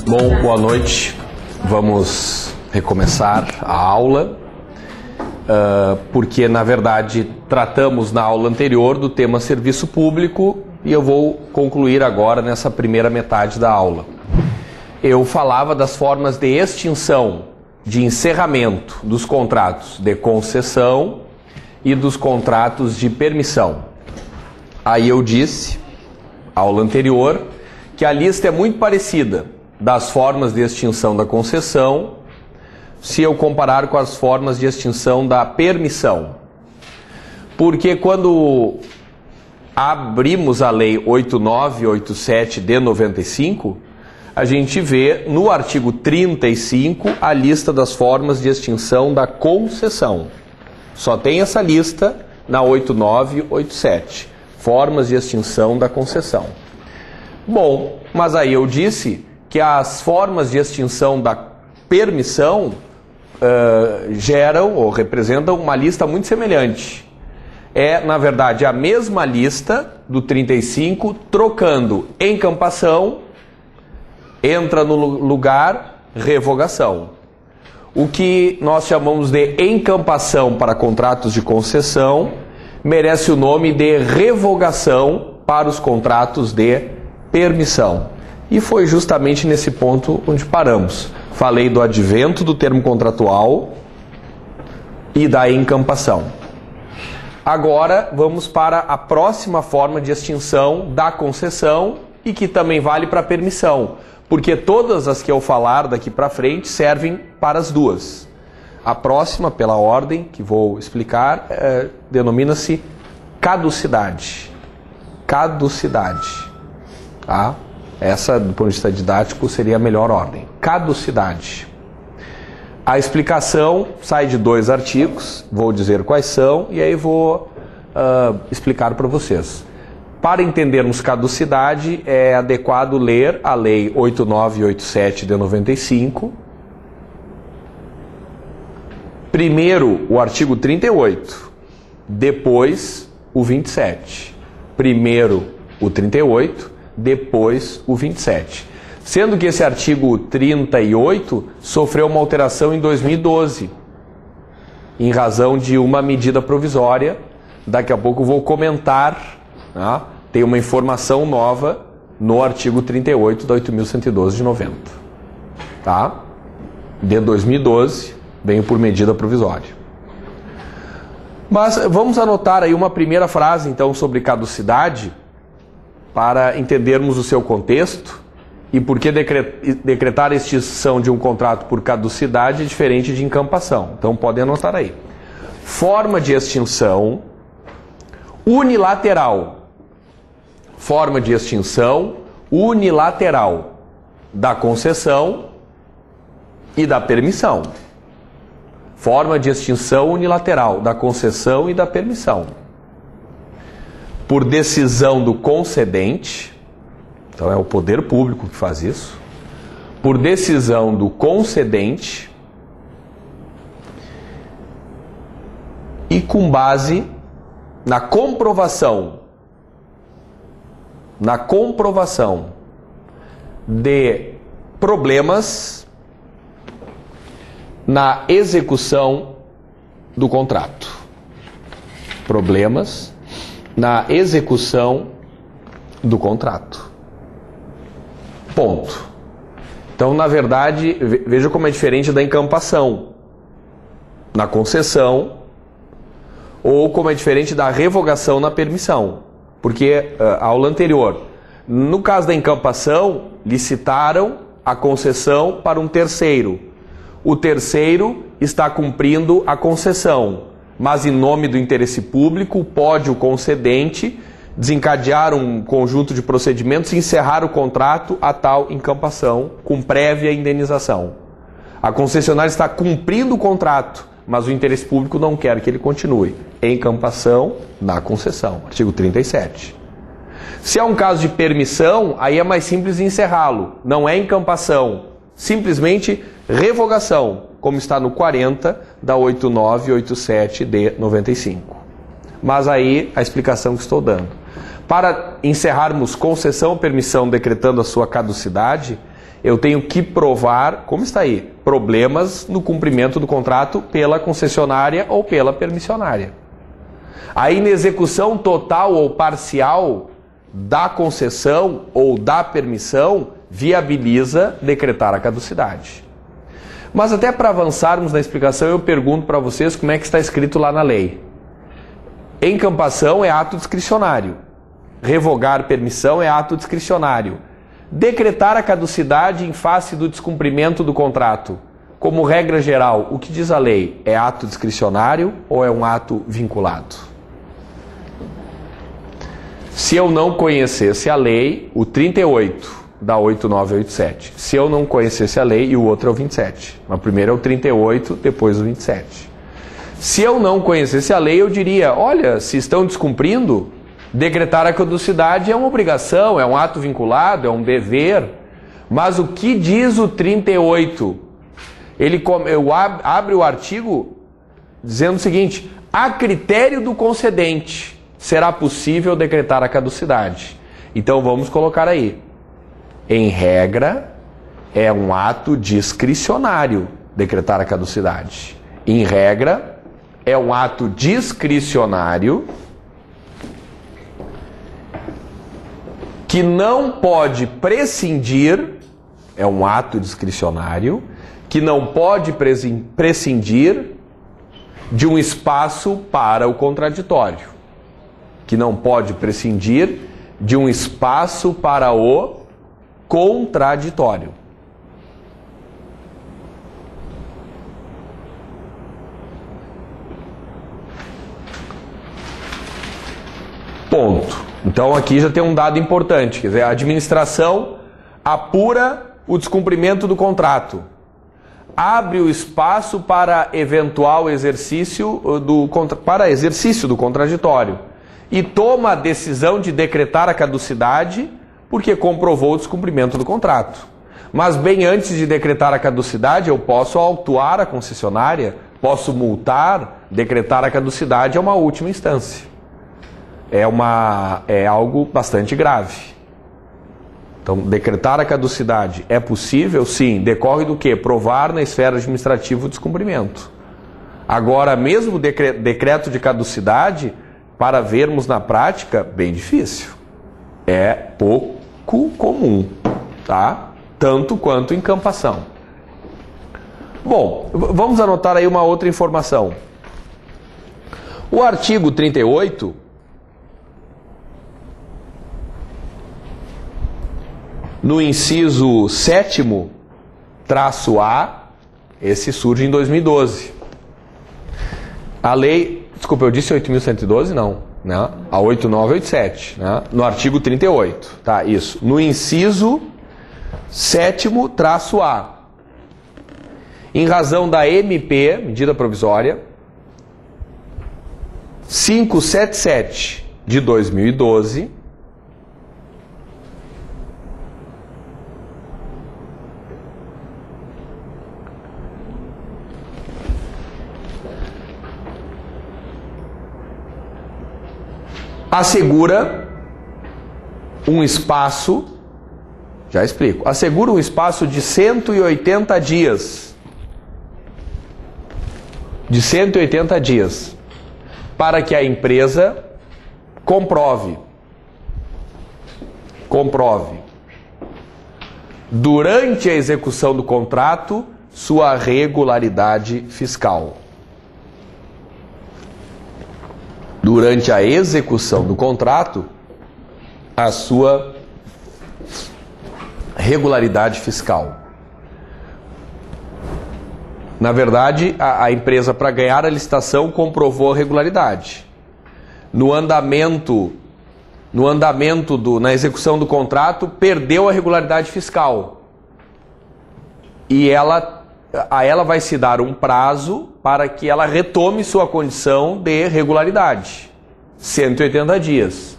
Bom, boa noite. Vamos recomeçar a aula, porque na verdade tratamos na aula anterior do tema serviço público e eu vou concluir agora nessa primeira metade da aula. Eu falava das formas de extinção, de encerramento dos contratos de concessão e dos contratos de permissão. Aí eu disse, aula anterior, que a lista é muito parecida das formas de extinção da concessão se eu comparar com as formas de extinção da permissão. Porque quando abrimos a Lei 8987 de 95, a gente vê no artigo 35 a lista das formas de extinção da concessão. Só tem essa lista na 8987, formas de extinção da concessão. Bom, mas aí eu disse que as formas de extinção da permissão geram ou representam uma lista muito semelhante. É, na verdade, a mesma lista do 35, trocando encampação, entra no lugar revogação. O que nós chamamos de encampação para contratos de concessão merece o nome de revogação para os contratos de permissão. E foi justamente nesse ponto onde paramos. Falei do advento do termo contratual e da encampação. Agora vamos para a próxima forma de extinção da concessão e que também vale para a permissão, porque todas as que eu falar daqui para frente servem para as duas. A próxima, pela ordem que vou explicar, denomina-se caducidade. Caducidade. Tá? Essa, do ponto de vista didático, seria a melhor ordem. Caducidade. A explicação sai de 2 artigos, vou dizer quais são, e aí vou explicar para vocês. Para entendermos caducidade, é adequado ler a Lei 8987 de 95. Primeiro, o artigo 38, depois o 27. Primeiro, o 38, depois o 27. Sendo que esse artigo 38 sofreu uma alteração em 2012, em razão de uma medida provisória. Daqui a pouco eu vou comentar, tá? Tem uma informação nova no artigo 38 da 8.112 de 90. Tá? De 2012, veio por medida provisória. Mas vamos anotar aí uma primeira frase, então, sobre caducidade, para entendermos o seu contexto e por que decretar a extinção de um contrato por caducidade é diferente de encampação. Então podem anotar aí. Forma de extinção unilateral. Forma de extinção unilateral da concessão e da permissão. Forma de extinção unilateral da concessão e da permissão. Por decisão do concedente, então é o poder público que faz isso, por decisão do concedente e com base na comprovação de problemas na execução do contrato. Problemas na execução do contrato. Ponto. Então, na verdade, veja como é diferente da encampação na concessão ou como é diferente da revogação na permissão. Porque a aula anterior, no caso da encampação, licitaram a concessão para um terceiro. O terceiro está cumprindo a concessão, mas em nome do interesse público pode o concedente desencadear um conjunto de procedimentos e encerrar o contrato a tal encampação com prévia indenização. A concessionária está cumprindo o contrato, mas o interesse público não quer que ele continue. Encampação na concessão, artigo 37. Se é um caso de permissão, aí é mais simples encerrá-lo. Não é encampação, simplesmente revogação, como está no 40 da 8987 de 95. Mas aí a explicação que estou dando. Para encerrarmos concessão ou permissão decretando a sua caducidade, eu tenho que provar, como está aí, problemas no cumprimento do contrato pela concessionária ou pela permissionária. A inexecução total ou parcial da concessão ou da permissão viabiliza decretar a caducidade. Mas até para avançarmos na explicação, eu pergunto para vocês como é que está escrito lá na lei. Encampação é ato discricionário. Revogar permissão é ato discricionário. Decretar a caducidade em face do descumprimento do contrato. Como regra geral, o que diz a lei? É ato discricionário ou é um ato vinculado? Se eu não conhecesse a lei, o 38 da 8987. Se eu não conhecesse a lei, e o outro é o 27. Mas primeiro é o 38, depois o 27. Se eu não conhecesse a lei, eu diria, olha, se estão descumprindo, decretar a caducidade é uma obrigação, é um ato vinculado, é um dever. Mas o que diz o 38? Ele abre o artigo dizendo o seguinte: a critério do concedente será possível decretar a caducidade. Então vamos colocar aí. Em regra, é um ato discricionário decretar a caducidade. Em regra, é um ato discricionário que não pode prescindir, é um ato discricionário, que não pode prescindir de um espaço para o contraditório. Que não pode prescindir de um espaço para o contraditório. Ponto. Então aqui já tem um dado importante, quer dizer, a administração apura o descumprimento do contrato, abre o espaço para eventual exercício do contraditório e toma a decisão de decretar a caducidade porque comprovou o descumprimento do contrato. Mas bem antes de decretar a caducidade, eu posso autuar a concessionária, posso multar, decretar a caducidade é uma última instância. É algo bastante grave. Então, decretar a caducidade é possível? Sim. Decorre do quê? Provar na esfera administrativa o descumprimento. Agora, mesmo o decreto de caducidade, para vermos na prática, bem difícil. É pouco comum, tá? Tanto quanto encampação. Bom, vamos anotar aí uma outra informação. O artigo 38... no inciso 7º, traço A, esse surge em 2012. A lei, desculpa, eu disse 8.112? Não, né? A 8987, né? No artigo 38, tá? Isso. No inciso 7º, traço A. Em razão da MP, medida provisória, 577 de 2012, assegura um espaço, já explico, assegura um espaço de 180 dias, para que a empresa comprove, durante a execução do contrato, sua regularidade fiscal. Durante a execução do contrato, a sua regularidade fiscal. Na verdade, a empresa, para ganhar a licitação, comprovou a regularidade. Na execução do contrato, perdeu a regularidade fiscal. E a ela vai se dar um prazo para que ela retome sua condição de regularidade. 180 dias.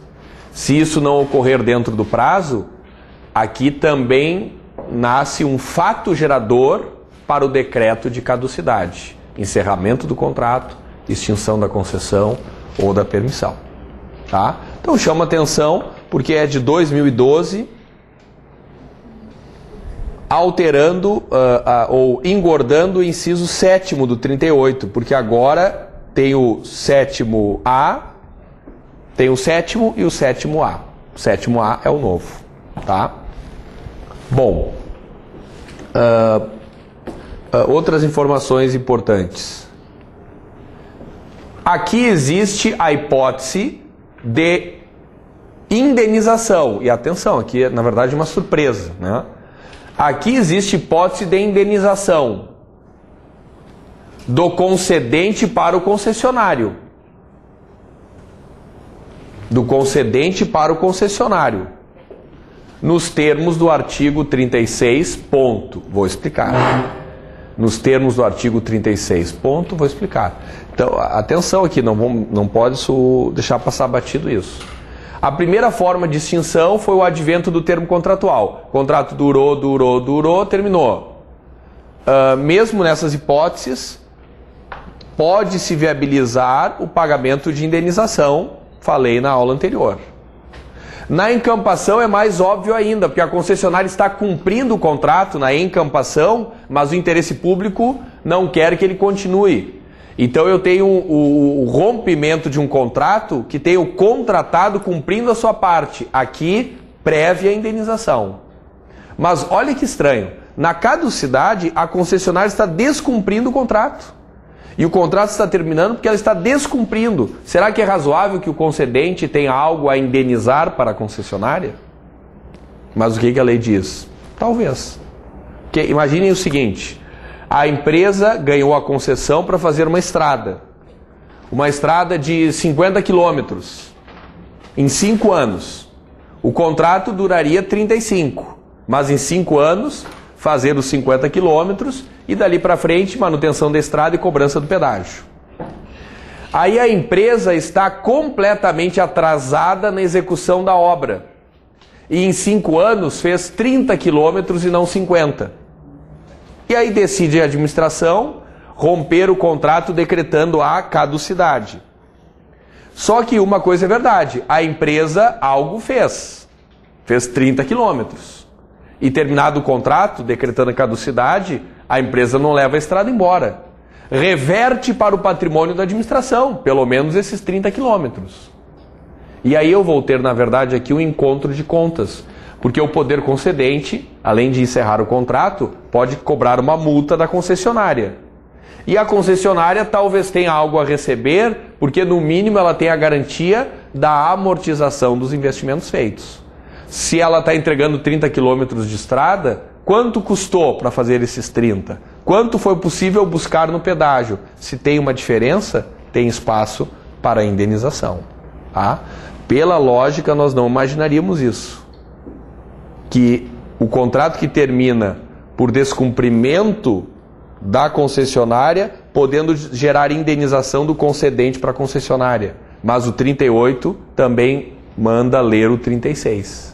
Se isso não ocorrer dentro do prazo, aqui também nasce um fato gerador para o decreto de caducidade. Encerramento do contrato, extinção da concessão ou da permissão. Tá? Então chama atenção porque é de 2012 alterando ou engordando o inciso 7º do 38, porque agora tem o 7º-A, tem o 7º e o 7º-A. O 7º-A é o novo, tá? Bom, outras informações importantes. Aqui existe a hipótese de indenização. E atenção, aqui é na verdade uma surpresa, né? Aqui existe hipótese de indenização do concedente para o concessionário. Do concedente para o concessionário. Nos termos do artigo 36, ponto. Vou explicar. Nos termos do artigo 36, ponto, vou explicar. Então, atenção aqui, não pode deixar passar batido isso. A primeira forma de extinção foi o advento do termo contratual. O contrato durou, terminou. Mesmo nessas hipóteses, pode-se viabilizar o pagamento de indenização, falei na aula anterior. Na encampação é mais óbvio ainda, porque a concessionária está cumprindo o contrato na encampação, mas o interesse público não quer que ele continue. Então eu tenho o rompimento de um contrato que tem o contratado cumprindo a sua parte, aqui prévia indenização. Mas olha que estranho, na caducidade a concessionária está descumprindo o contrato. E o contrato está terminando porque ela está descumprindo. Será que é razoável que o concedente tenha algo a indenizar para a concessionária? Mas o que a lei diz? Talvez. Porque imaginem o seguinte, a empresa ganhou a concessão para fazer uma estrada de 50 quilômetros, em 5 anos. O contrato duraria 35, mas em 5 anos, fazer os 50 quilômetros e dali para frente, manutenção da estrada e cobrança do pedágio. Aí a empresa está completamente atrasada na execução da obra. E em 5 anos fez 30 quilômetros e não 50. E aí decide a administração romper o contrato decretando a caducidade. Só que uma coisa é verdade, a empresa algo fez 30 quilômetros. E terminado o contrato, decretando a caducidade, a empresa não leva a estrada embora. Reverte para o patrimônio da administração, pelo menos esses 30 quilômetros. E aí eu vou ter, na verdade, aqui um encontro de contas. Porque o poder concedente, além de encerrar o contrato, pode cobrar uma multa da concessionária. E a concessionária talvez tenha algo a receber, porque no mínimo ela tem a garantia da amortização dos investimentos feitos. Se ela está entregando 30 quilômetros de estrada, quanto custou para fazer esses 30? Quanto foi possível buscar no pedágio? Se tem uma diferença, tem espaço para a indenização. Tá? Pela lógica, nós não imaginaríamos isso. Que o contrato que termina por descumprimento da concessionária, podendo gerar indenização do concedente para a concessionária. Mas o 38 também manda ler o 36.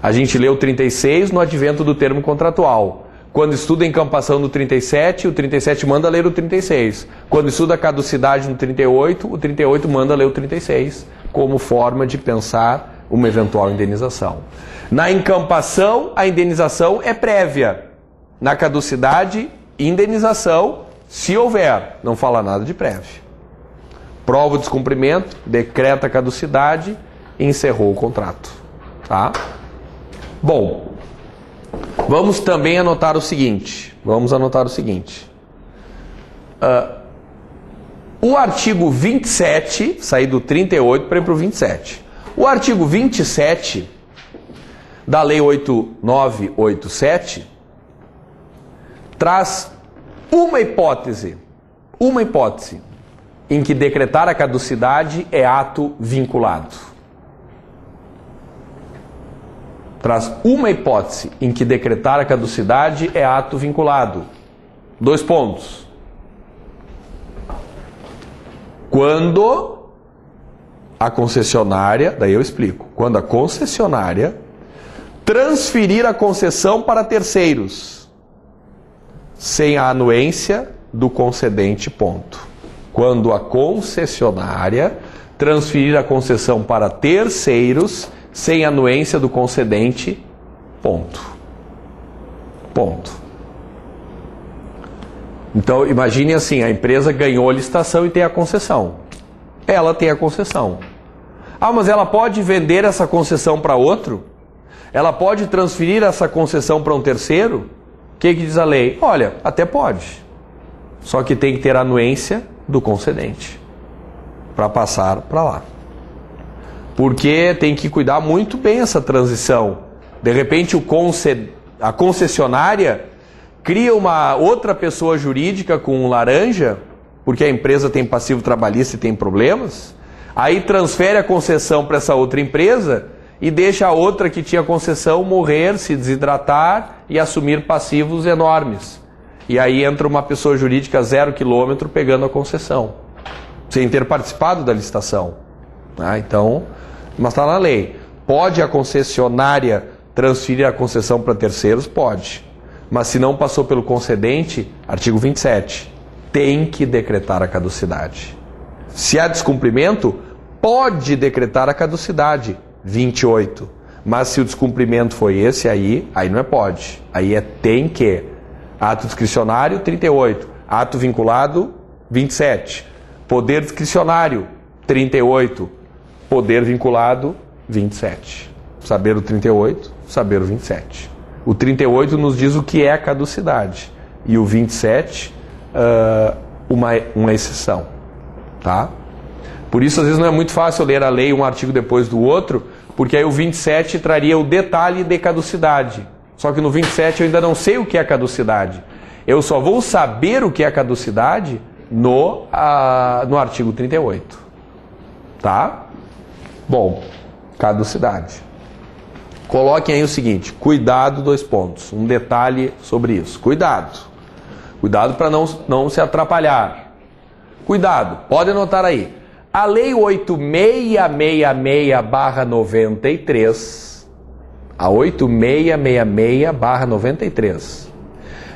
A gente lê o 36 no advento do termo contratual. Quando estuda a encampação no 37, o 37 manda ler o 36. Quando estuda a caducidade no 38, o 38 manda ler o 36, como forma de pensar uma eventual indenização. Na encampação, a indenização é prévia. Na caducidade, indenização, se houver, não fala nada de prévia. Prova o descumprimento, decreta a caducidade e encerrou o contrato. Tá? Bom, vamos também anotar o seguinte. O artigo 27, saí do 38 para ir para o 27. O artigo 27 da Lei 8987 traz uma hipótese em que decretar a caducidade é ato vinculado. Traz uma hipótese em que decretar a caducidade é ato vinculado. 2 pontos. Quando a concessionária, daí eu explico, quando a concessionária transferir a concessão para terceiros, sem a anuência do concedente, ponto. Quando a concessionária transferir a concessão para terceiros, sem anuência do concedente, ponto. Ponto. Então, imagine assim, a empresa ganhou a licitação e tem a concessão. Ela tem a concessão. Ah, mas ela pode vender essa concessão para outro? Ela pode transferir essa concessão para um terceiro? O que diz a lei? Olha, até pode. Só que tem que ter a anuência do concedente para passar para lá. Porque tem que cuidar muito bem essa transição. De repente a concessionária cria uma outra pessoa jurídica com um laranja, porque a empresa tem passivo trabalhista e tem problemas, aí transfere a concessão para essa outra empresa e deixa a outra que tinha concessão morrer, se desidratar e assumir passivos enormes. E aí entra uma pessoa jurídica 0 quilômetro pegando a concessão, sem ter participado da licitação. Então, mas está na lei. Pode a concessionária transferir a concessão para terceiros? Pode. Mas se não passou pelo concedente, artigo 27, tem que decretar a caducidade. Se há descumprimento, pode decretar a caducidade, 28. Mas se o descumprimento foi esse, aí não é pode. Aí é tem que. Ato discricionário, 38. Ato vinculado, 27. Poder discricionário, 38. Poder vinculado, 27. Saber o 38, saber o 27. O 38 nos diz o que é a caducidade. E o 27, uma exceção. Tá? Por isso, às vezes, não é muito fácil ler a lei um artigo depois do outro, porque aí o 27 traria o detalhe de caducidade. Só que no 27 eu ainda não sei o que é caducidade. Eu só vou saber o que é caducidade no artigo 38. Tá? Bom, caducidade. Coloquem aí o seguinte, cuidado, 2 pontos. Um detalhe sobre isso. Cuidado. Cuidado para não se atrapalhar. Cuidado, pode anotar aí. A Lei 8666/93, a 8666/93,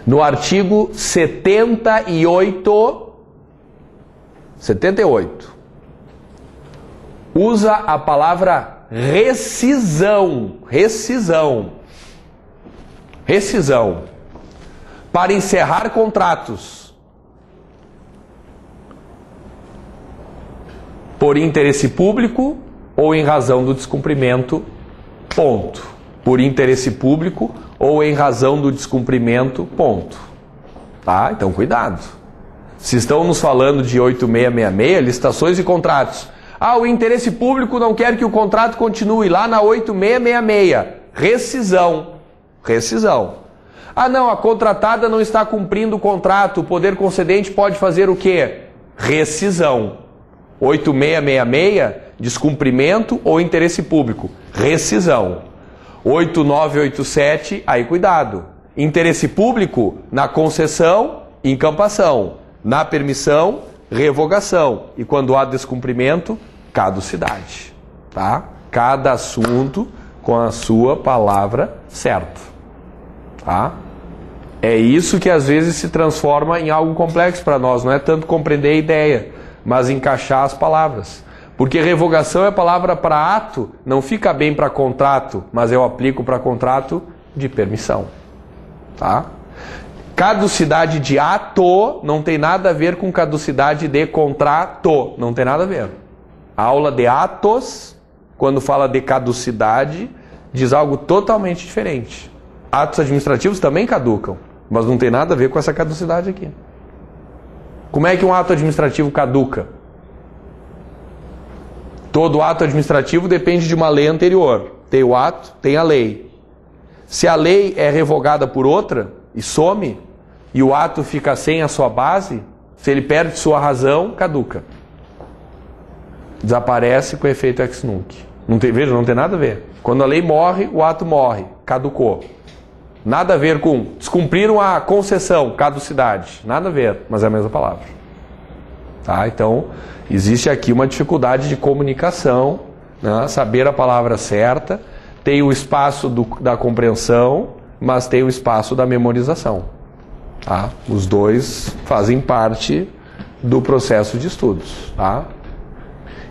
no artigo 78, usa a palavra rescisão para encerrar contratos por interesse público ou em razão do descumprimento, ponto. Por interesse público ou em razão do descumprimento, ponto. Tá? Então cuidado. Se estão nos falando de 8666, licitações e contratos. Ah, o interesse público não quer que o contrato continue. Lá na 8666, rescisão. Ah, não, a contratada não está cumprindo o contrato. O poder concedente pode fazer o quê? Rescisão. 8666, descumprimento ou interesse público. Rescisão. 8987, aí cuidado. Interesse público, na concessão, incampação. Na permissão, revogação. E quando há descumprimento, caducidade. Tá? Cada assunto com a sua palavra certa. Tá? É isso que às vezes se transforma em algo complexo para nós. Não é tanto compreender a ideia, mas encaixar as palavras. Porque revogação é palavra para ato, não fica bem para contrato, mas eu aplico para contrato de permissão. Tá? Caducidade de ato não tem nada a ver com caducidade de contrato. Não tem nada a ver. A aula de atos, quando fala de caducidade, diz algo totalmente diferente. Atos administrativos também caducam, mas não tem nada a ver com essa caducidade aqui. Como é que um ato administrativo caduca? Todo ato administrativo depende de uma lei anterior. Tem o ato, tem a lei. Se a lei é revogada por outra e some, e o ato fica sem a sua base, se ele perde sua razão, caduca. Desaparece com efeito ex nunc. Veja, não tem nada a ver. Quando a lei morre, o ato morre, caducou. Nada a ver com descumpriram a concessão, caducidade. Nada a ver, mas é a mesma palavra. Tá? Então, existe aqui uma dificuldade de comunicação, né? Saber a palavra certa, tem o espaço da compreensão, mas tem o espaço da memorização. Tá? Os dois fazem parte do processo de estudos. Tá?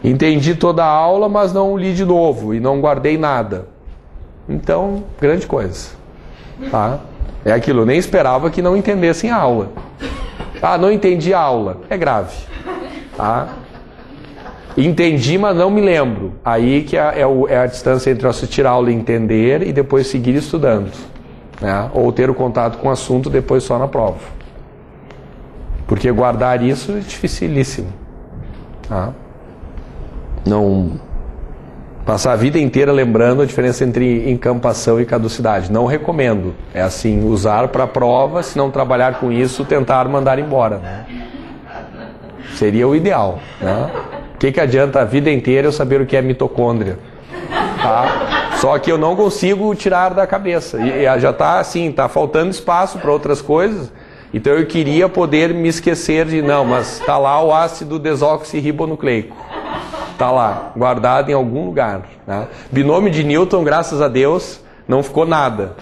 Entendi toda a aula, mas não li de novo e não guardei nada. Então, grande coisa. Tá? É aquilo, eu nem esperava que não entendessem a aula. Ah, não entendi a aula. É grave. Tá? Entendi, mas não me lembro. Aí que é a distância entre eu assistir a aula e entender e depois seguir estudando. Né? Ou ter o contato com o assunto depois só na prova. Porque guardar isso é dificilíssimo. Tá? Não... Passar a vida inteira lembrando a diferença entre encampação e caducidade. Não recomendo. É assim, usar para a prova, se não trabalhar com isso, tentar mandar embora. Né? Seria o ideal. Né? O que adianta a vida inteira eu saber o que é mitocôndria? Tá? Só que eu não consigo tirar da cabeça. E já está assim, está faltando espaço para outras coisas. Então eu queria poder me esquecer de, não, mas está lá o ácido desoxirribonucleico. Está lá, guardado em algum lugar. Né? Binômio de Newton, graças a Deus, não ficou nada.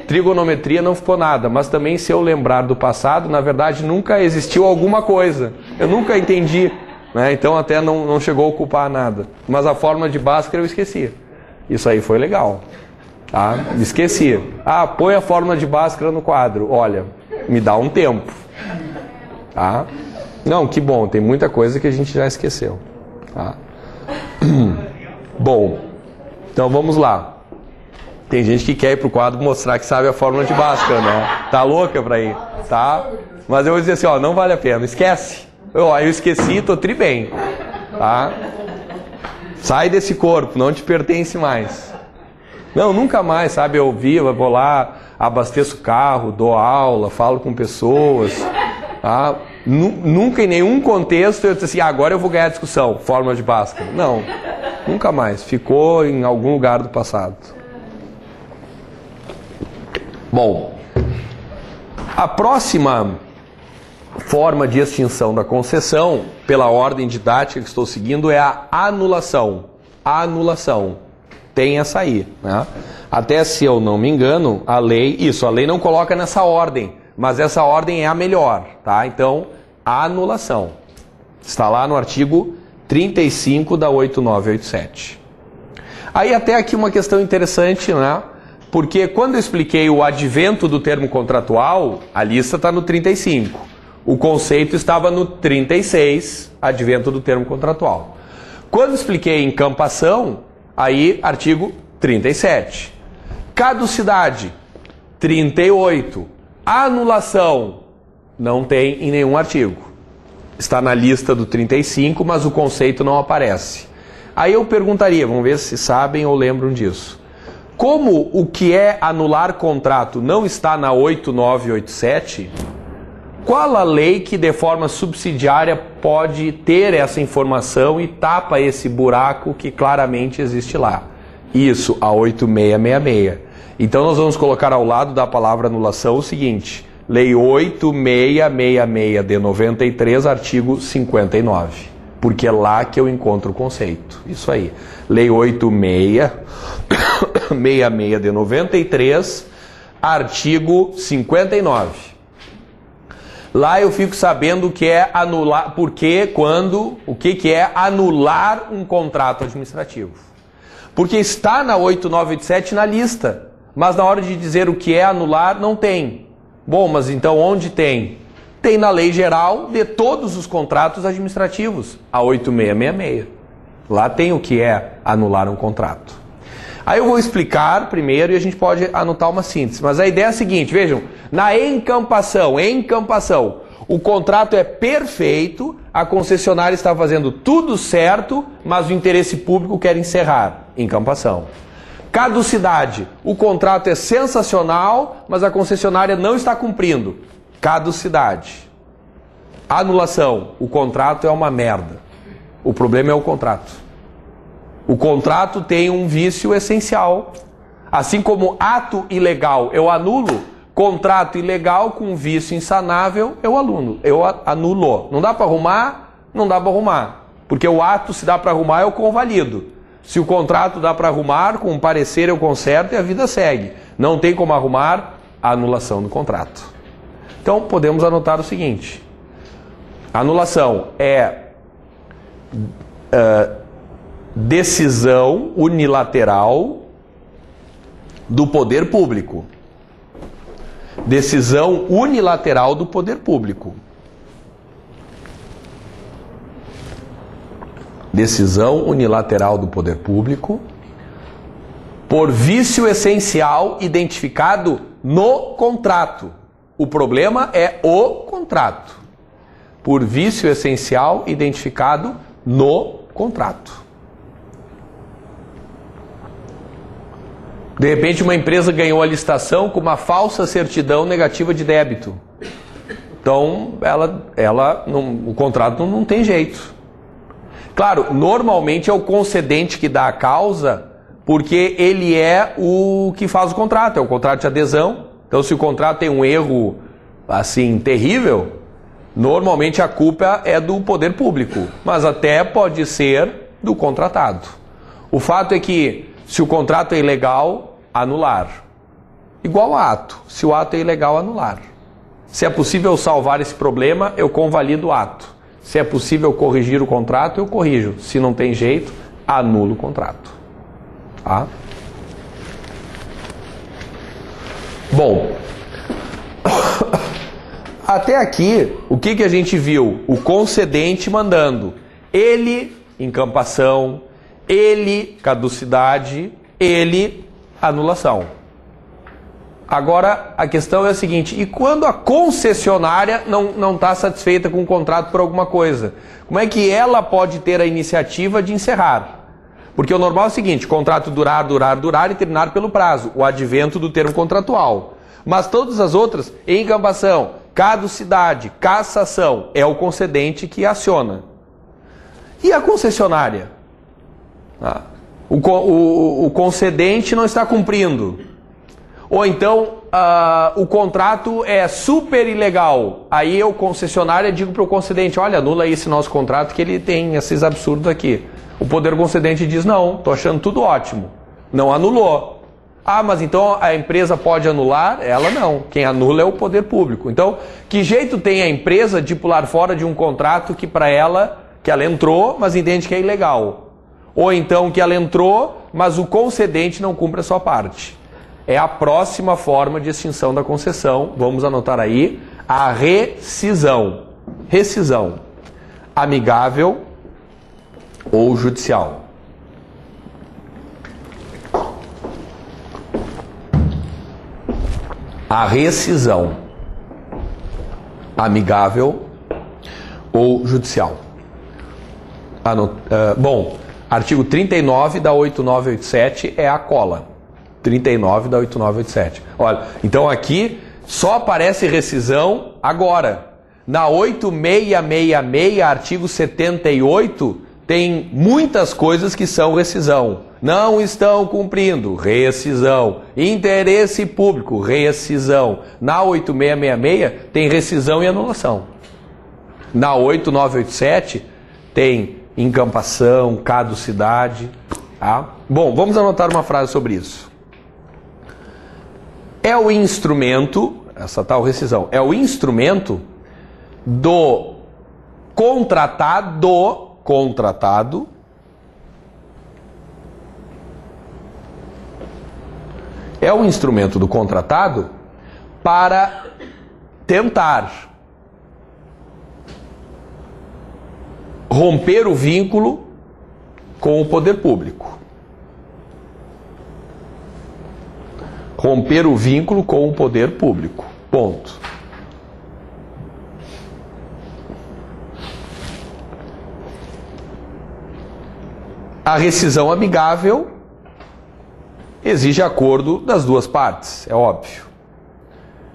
Trigonometria não ficou nada, mas também se eu lembrar do passado, na verdade nunca existiu alguma coisa. Eu nunca entendi, né? Então até não chegou a ocupar nada. Mas a fórmula de Bhaskara eu esqueci. Isso aí foi legal. Tá? Esqueci. Ah, põe a fórmula de Bhaskara no quadro. Olha, me dá um tempo. Tá? Não, que bom, tem muita coisa que a gente já esqueceu. Tá? Bom, então vamos lá. Tem gente que quer ir pro quadro mostrar que sabe a fórmula de Bhaskara, né? Tá louca pra ir, tá? Mas eu vou dizer assim, ó, não vale a pena, esquece. Eu esqueci, tô tri bem, tá? Sai desse corpo, não te pertence mais. Não, nunca mais, sabe? Eu vou lá, abasteço o carro, dou aula, falo com pessoas, tá? Nunca em nenhum contexto eu disse assim, agora eu vou ganhar a discussão, fórmula de Bhaskara. Não, nunca mais. Ficou em algum lugar do passado. Bom, a próxima forma de extinção da concessão, pela ordem didática que estou seguindo, é a anulação. A anulação. Tem essa aí, né? Até se eu não me engano, a lei não coloca nessa ordem. Mas essa ordem é a melhor, tá? Então, a anulação. Está lá no artigo 35 da 8987. Aí até aqui uma questão interessante, né? Porque quando eu expliquei o advento do termo contratual, a lista está no 35. O conceito estava no 36, advento do termo contratual. Quando expliquei encampação, aí artigo 37. Caducidade, 38. Anulação, não tem em nenhum artigo. Está na lista do 35, mas o conceito não aparece. Aí eu perguntaria, vamos ver se sabem ou lembram disso. Como o que é anular contrato não está na 8987, qual a lei que de forma subsidiária pode ter essa informação e tapa esse buraco que claramente existe lá? Isso, a 8666. Então nós vamos colocar ao lado da palavra anulação o seguinte, Lei 8666 de 93, artigo 59. Porque é lá que eu encontro o conceito. Isso aí. Lei 8666 de 93, artigo 59. Lá eu fico sabendo o que é anular, o que é anular um contrato administrativo. Porque está na 8987 na lista, mas na hora de dizer o que é anular não tem. Bom, mas então onde tem? Tem na lei geral de todos os contratos administrativos, a 8666. Lá tem o que é anular um contrato. Aí eu vou explicar primeiro e a gente pode anotar uma síntese. Mas a ideia é a seguinte, vejam, na encampação, o contrato é perfeito, a concessionária está fazendo tudo certo, mas o interesse público quer encerrar. Encampação. Caducidade, o contrato é sensacional, mas a concessionária não está cumprindo. Caducidade. Anulação, o contrato é uma merda. O problema é o contrato. O contrato tem um vício essencial. Assim como ato ilegal eu anulo, contrato ilegal com vício insanável eu anulo. Não dá para arrumar? Não dá para arrumar. Porque o ato, se dá para arrumar, eu convalido. Se o contrato dá para arrumar, com um parecer eu conserto e a vida segue. Não tem como arrumar a anulação do contrato. Então podemos anotar o seguinte. Anulação é decisão unilateral do poder público Decisão unilateral do poder público. Decisão unilateral do poder público por vício essencial identificado no contrato. O problema é o contrato. Por vício essencial identificado no contrato. De repente uma empresa ganhou a licitação com uma falsa certidão negativa de débito. Então o contrato não tem jeito. Claro, normalmente é o concedente que dá a causa, porque ele é o que faz o contrato, é o contrato de adesão. Então se o contrato tem um erro assim terrível, normalmente a culpa é do poder público, mas até pode ser do contratado. O fato é que se o contrato é ilegal, anular. Igual a ato, se o ato é ilegal, anular. Se é possível salvar esse problema, eu convalido o ato. Se é possível corrigir o contrato, eu corrijo. Se não tem jeito, anulo o contrato. Tá? Bom, até aqui, o que a gente viu? O concedente mandando. Ele, encampação. Ele, caducidade. Ele, anulação. Agora, a questão é a seguinte, e quando a concessionária não está satisfeita com o contrato por alguma coisa? Como é que ela pode ter a iniciativa de encerrar? Porque o normal é o seguinte, contrato durar e terminar pelo prazo, o advento do termo contratual. Mas todas as outras, encampação, caducidade, cassação, é o concedente que aciona. E a concessionária? O concedente não está cumprindo. Ou então, o contrato é super ilegal. Aí eu, concessionária, digo para o concedente, olha, anula esse nosso contrato que ele tem esses absurdos aqui. O poder concedente diz, não, estou achando tudo ótimo. Não anulou. Ah, mas então a empresa pode anular? Ela não. Quem anula é o poder público. Então, que jeito tem a empresa de pular fora de um contrato que para ela, que ela entrou, mas entende que é ilegal? Ou então que ela entrou, mas o concedente não cumpre a sua parte. É a próxima forma de extinção da concessão. Vamos anotar aí. A rescisão. Rescisão. Amigável ou judicial. A rescisão. Amigável ou judicial. Bom, artigo 39 da 8987 é a cola. 39 da 8987. Olha, então aqui só aparece rescisão agora. Na 8666, artigo 78, tem muitas coisas que são rescisão. Não estão cumprindo, rescisão. Interesse público, rescisão. Na 8666 tem rescisão e anulação. Na 8987 tem encampação, caducidade. Tá? Bom, vamos anotar uma frase sobre isso. É o instrumento, essa tal rescisão, é o instrumento do contratado, é o instrumento do contratado para tentar romper o vínculo com o poder público. Romper o vínculo com o poder público. Ponto. A rescisão amigável exige acordo das duas partes, é óbvio.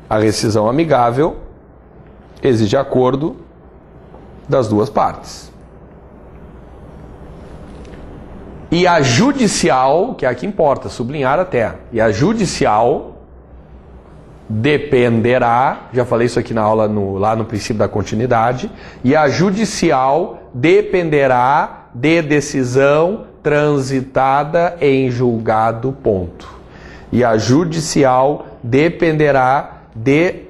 A rescisão amigável exige acordo das duas partes. E a judicial, que é a que importa, sublinhar até, e a judicial dependerá, já falei isso aqui na aula lá no princípio da continuidade, e a judicial dependerá de decisão transitada em julgado, ponto. E a judicial dependerá de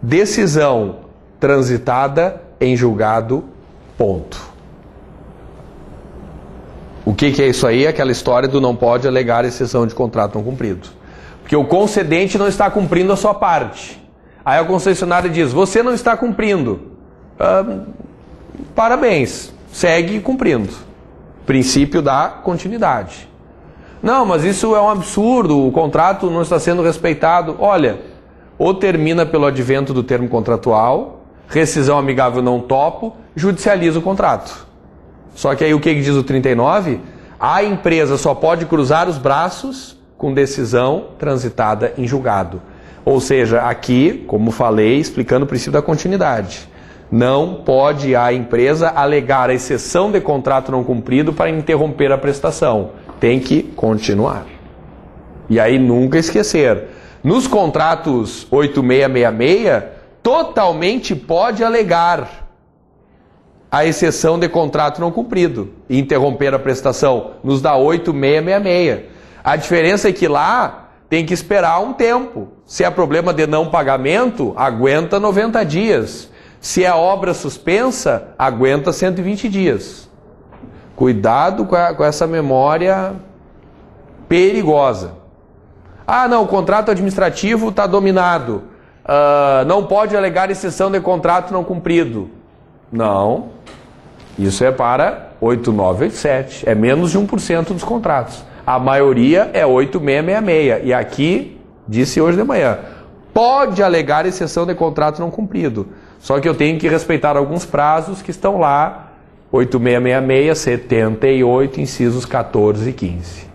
decisão transitada em julgado, ponto. O que é isso aí? Aquela história do não pode alegar exceção de contrato não cumprido. Porque o concedente não está cumprindo a sua parte. Aí a concessionária diz, você não está cumprindo. Parabéns, segue cumprindo. Princípio da continuidade. Não, mas isso é um absurdo, o contrato não está sendo respeitado. Olha, ou termina pelo advento do termo contratual, rescisão amigável não topo, judicializa o contrato. Só que aí o que diz o 39? A empresa só pode cruzar os braços com decisão transitada em julgado. Ou seja, aqui, como falei, explicando o princípio da continuidade. Não pode a empresa alegar a exceção de contrato não cumprido para interromper a prestação. Tem que continuar. E aí nunca esquecer. Nos contratos 8666, totalmente pode alegar a exceção de contrato não cumprido e interromper a prestação. Nos dá 8666. A diferença é que lá tem que esperar um tempo. Se é problema de não pagamento, aguenta 90 dias. Se é obra suspensa, aguenta 120 dias. Cuidado com essa memória perigosa. Ah, não, o contrato administrativo está dominado. Não pode alegar exceção de contrato não cumprido. Não. Isso é para 8987. É menos de 1% dos contratos. A maioria é 8666. E aqui, disse hoje de manhã, pode alegar exceção de contrato não cumprido. Só que eu tenho que respeitar alguns prazos que estão lá, 8666, 78, incisos 14 e 15.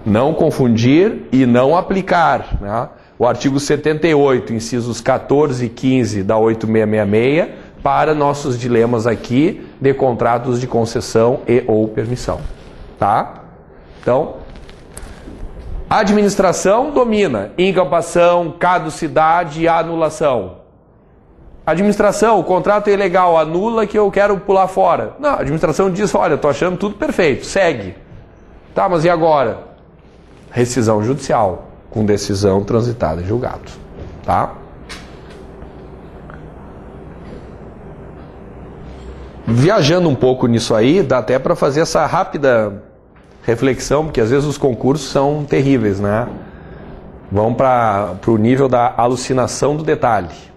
Não confundir e não aplicar, né? O artigo 78, incisos 14 e 15 da 8666, para nossos dilemas aqui de contratos de concessão e ou permissão. Tá? Então, administração domina incapação, caducidade e anulação. Administração, o contrato é ilegal, anula que eu quero pular fora. Não, a administração diz, olha, estou achando tudo perfeito, segue. Tá, mas e agora? Rescisão judicial, com decisão transitada em julgado. Tá? Viajando um pouco nisso aí, dá até para fazer essa rápida reflexão, porque às vezes os concursos são terríveis, né? Vão para o nível da alucinação do detalhe.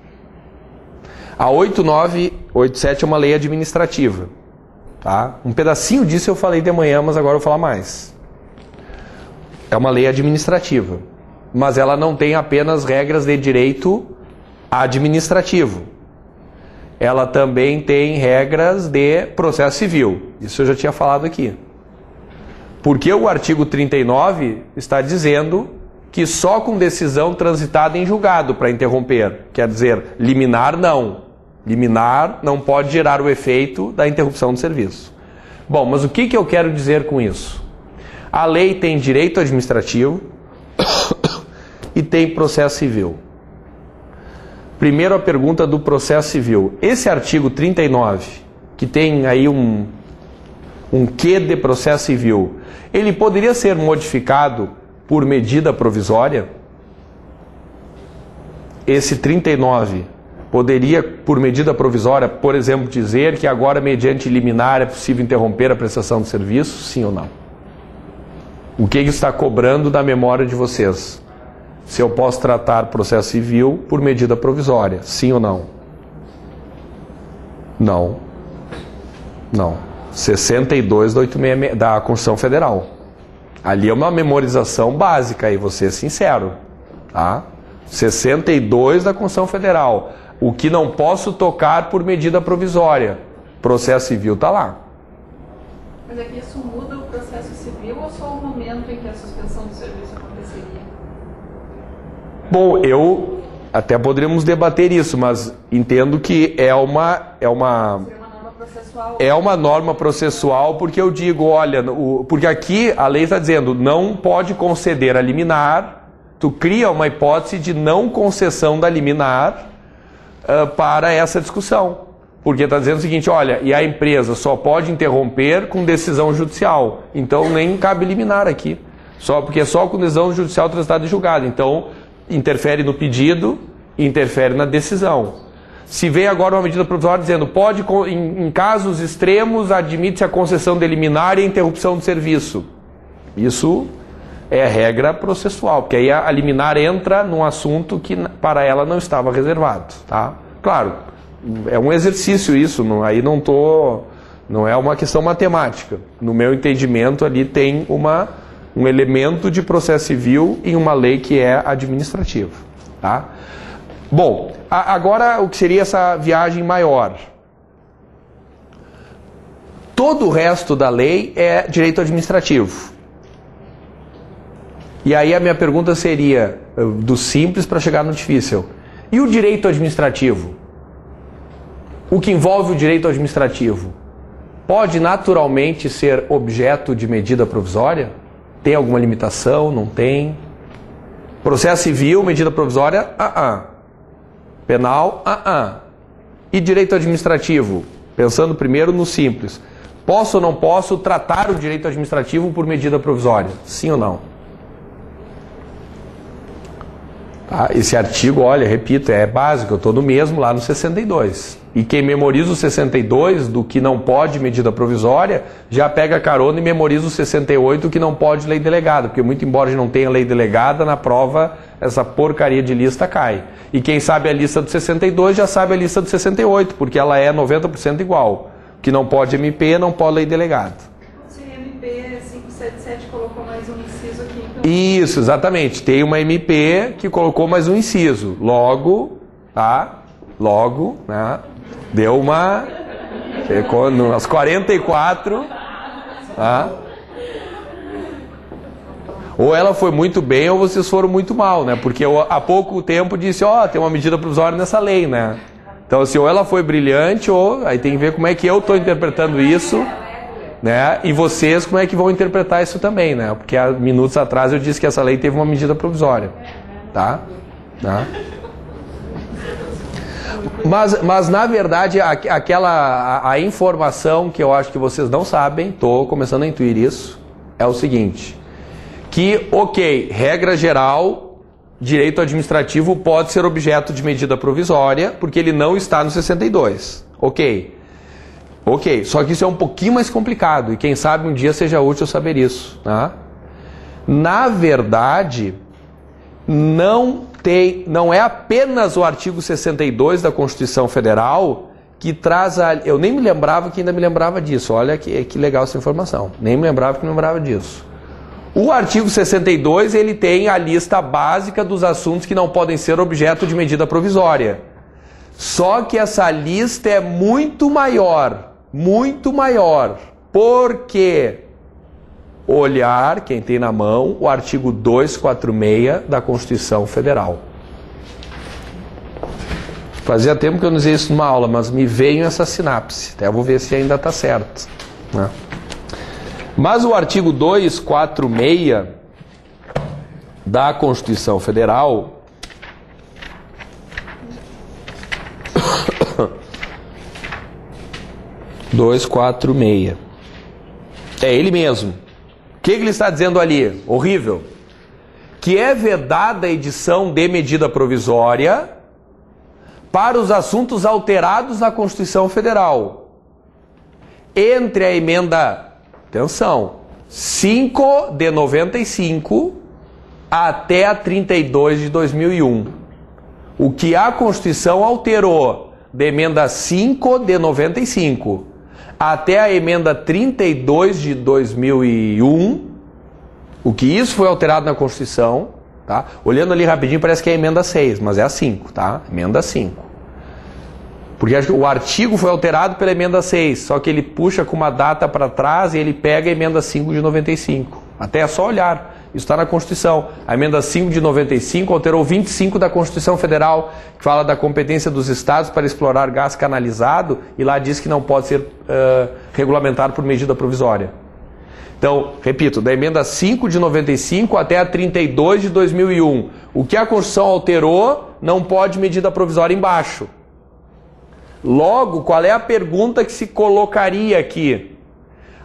A 8987 é uma lei administrativa. Tá? Um pedacinho disso eu falei de manhã, mas agora eu vou falar mais. É uma lei administrativa, mas ela não tem apenas regras de direito administrativo. Ela também tem regras de processo civil. Isso eu já tinha falado aqui. Porque o artigo 39 está dizendo que só com decisão transitada em julgado para interromper. Quer dizer, liminar não. Liminar não pode gerar o efeito da interrupção do serviço. Bom, mas o que eu quero dizer com isso? A lei tem direito administrativo e tem processo civil. Primeiro a pergunta do processo civil. Esse artigo 39, que tem aí um quê de processo civil, ele poderia ser modificado por medida provisória? Esse 39 poderia, por medida provisória, por exemplo, dizer que agora, mediante liminar, é possível interromper a prestação de serviço? Sim ou não? O que está cobrando da memória de vocês? Se eu posso tratar processo civil por medida provisória? Sim ou não? Não. Não. 62 da Constituição Federal. Ali é uma memorização básica, e vou ser sincero. Tá? 62 da Constituição Federal. O que não posso tocar por medida provisória. Processo civil está lá. Mas é que isso muda o processo civil ou só o momento em que a suspensão do serviço aconteceria? Bom, eu até poderíamos debater isso, mas entendo que é uma norma processual, porque eu digo, olha, porque aqui a lei está dizendo, não pode conceder a liminar, tu cria uma hipótese de não concessão da liminar para essa discussão. Porque está dizendo o seguinte, olha, e a empresa só pode interromper com decisão judicial. Então nem cabe liminar aqui. Porque é só com decisão judicial transitada em julgado. Então interfere no pedido, interfere na decisão. Se vem agora uma medida provisória dizendo, pode, em casos extremos, admite-se a concessão de liminar e a interrupção do serviço. Isso É regra processual, porque aí a liminar entra num assunto que para ela não estava reservado, tá? Claro, é um exercício isso, aí não é uma questão matemática. No meu entendimento ali tem um elemento de processo civil em uma lei que é administrativa, tá? Bom, agora o que seria essa viagem maior? Todo o resto da lei é direito administrativo. E aí a minha pergunta seria, do simples para chegar no difícil. E o direito administrativo? O que envolve o direito administrativo? Pode naturalmente ser objeto de medida provisória? Tem alguma limitação? Não tem? Processo civil, medida provisória? Penal? E direito administrativo? Pensando primeiro no simples. Posso ou não posso tratar o direito administrativo por medida provisória? Sim ou não? Tá? Esse artigo, olha, repito, é básico, eu estou no mesmo lá no 62. E quem memoriza o 62 do que não pode medida provisória, já pega carona e memoriza o 68 que não pode lei delegada, porque muito embora a gente não tenha lei delegada, na prova essa porcaria de lista cai. E quem sabe a lista do 62 já sabe a lista do 68, porque ela é 90% igual. O que não pode MP, não pode lei delegada. Se MP 577 colocou mais um inciso aqui, então... Isso, exatamente. Tem uma MP que colocou mais um inciso. Logo, tá? Logo, né? Deu uma... Ficou nas 44, tá? Ou ela foi muito bem ou vocês foram muito mal, né? Porque eu, há pouco tempo disse, tem uma medida provisória nessa lei, né? Então, assim, ou ela foi brilhante, ou aí tem que ver como é que eu estou interpretando isso, né? E vocês como é que vão interpretar isso também, né? Porque há minutos atrás eu disse que essa lei teve uma medida provisória, tá? Mas na verdade, a informação que eu acho que vocês não sabem, estou começando a intuir isso, é o seguinte, que, regra geral... Direito administrativo pode ser objeto de medida provisória, porque ele não está no 62. Ok. Só que isso é um pouquinho mais complicado, e quem sabe um dia seja útil saber isso. Tá? Na verdade, não é apenas o artigo 62 da Constituição Federal que traz eu nem me lembrava que ainda me lembrava disso. Olha que legal essa informação. Nem me lembrava que me lembrava disso. O artigo 62, ele tem a lista básica dos assuntos que não podem ser objeto de medida provisória. Só que essa lista é muito maior, porque olhar, quem tem na mão, o artigo 246 da Constituição Federal. Fazia tempo que eu não dizia isso numa aula, mas me veio essa sinapse. Até eu vou ver se ainda está certo, né? Mas o artigo 246 da Constituição Federal é ele mesmo. O que ele está dizendo ali? Horrível. Que é vedada a edição de medida provisória para os assuntos alterados na Constituição Federal. Entre a emenda... Atenção, 5 de 95 até a 32 de 2001. O que a Constituição alterou da emenda 5 de 95 até a emenda 32 de 2001, o que isso foi alterado na Constituição, tá? Olhando ali rapidinho parece que é a emenda 6, mas é a 5, tá? Emenda 5. Porque o artigo foi alterado pela emenda 6, só que ele puxa com uma data para trás e ele pega a emenda 5 de 95. Até é só olhar, isso está na Constituição. A emenda 5 de 95 alterou 25 da Constituição Federal, que fala da competência dos estados para explorar gás canalizado, e lá diz que não pode ser regulamentado por medida provisória. Então, repito, da emenda 5 de 95 até a 32 de 2001. O que a Constituição alterou, não pode medida provisória embaixo. Logo, qual é a pergunta que se colocaria aqui?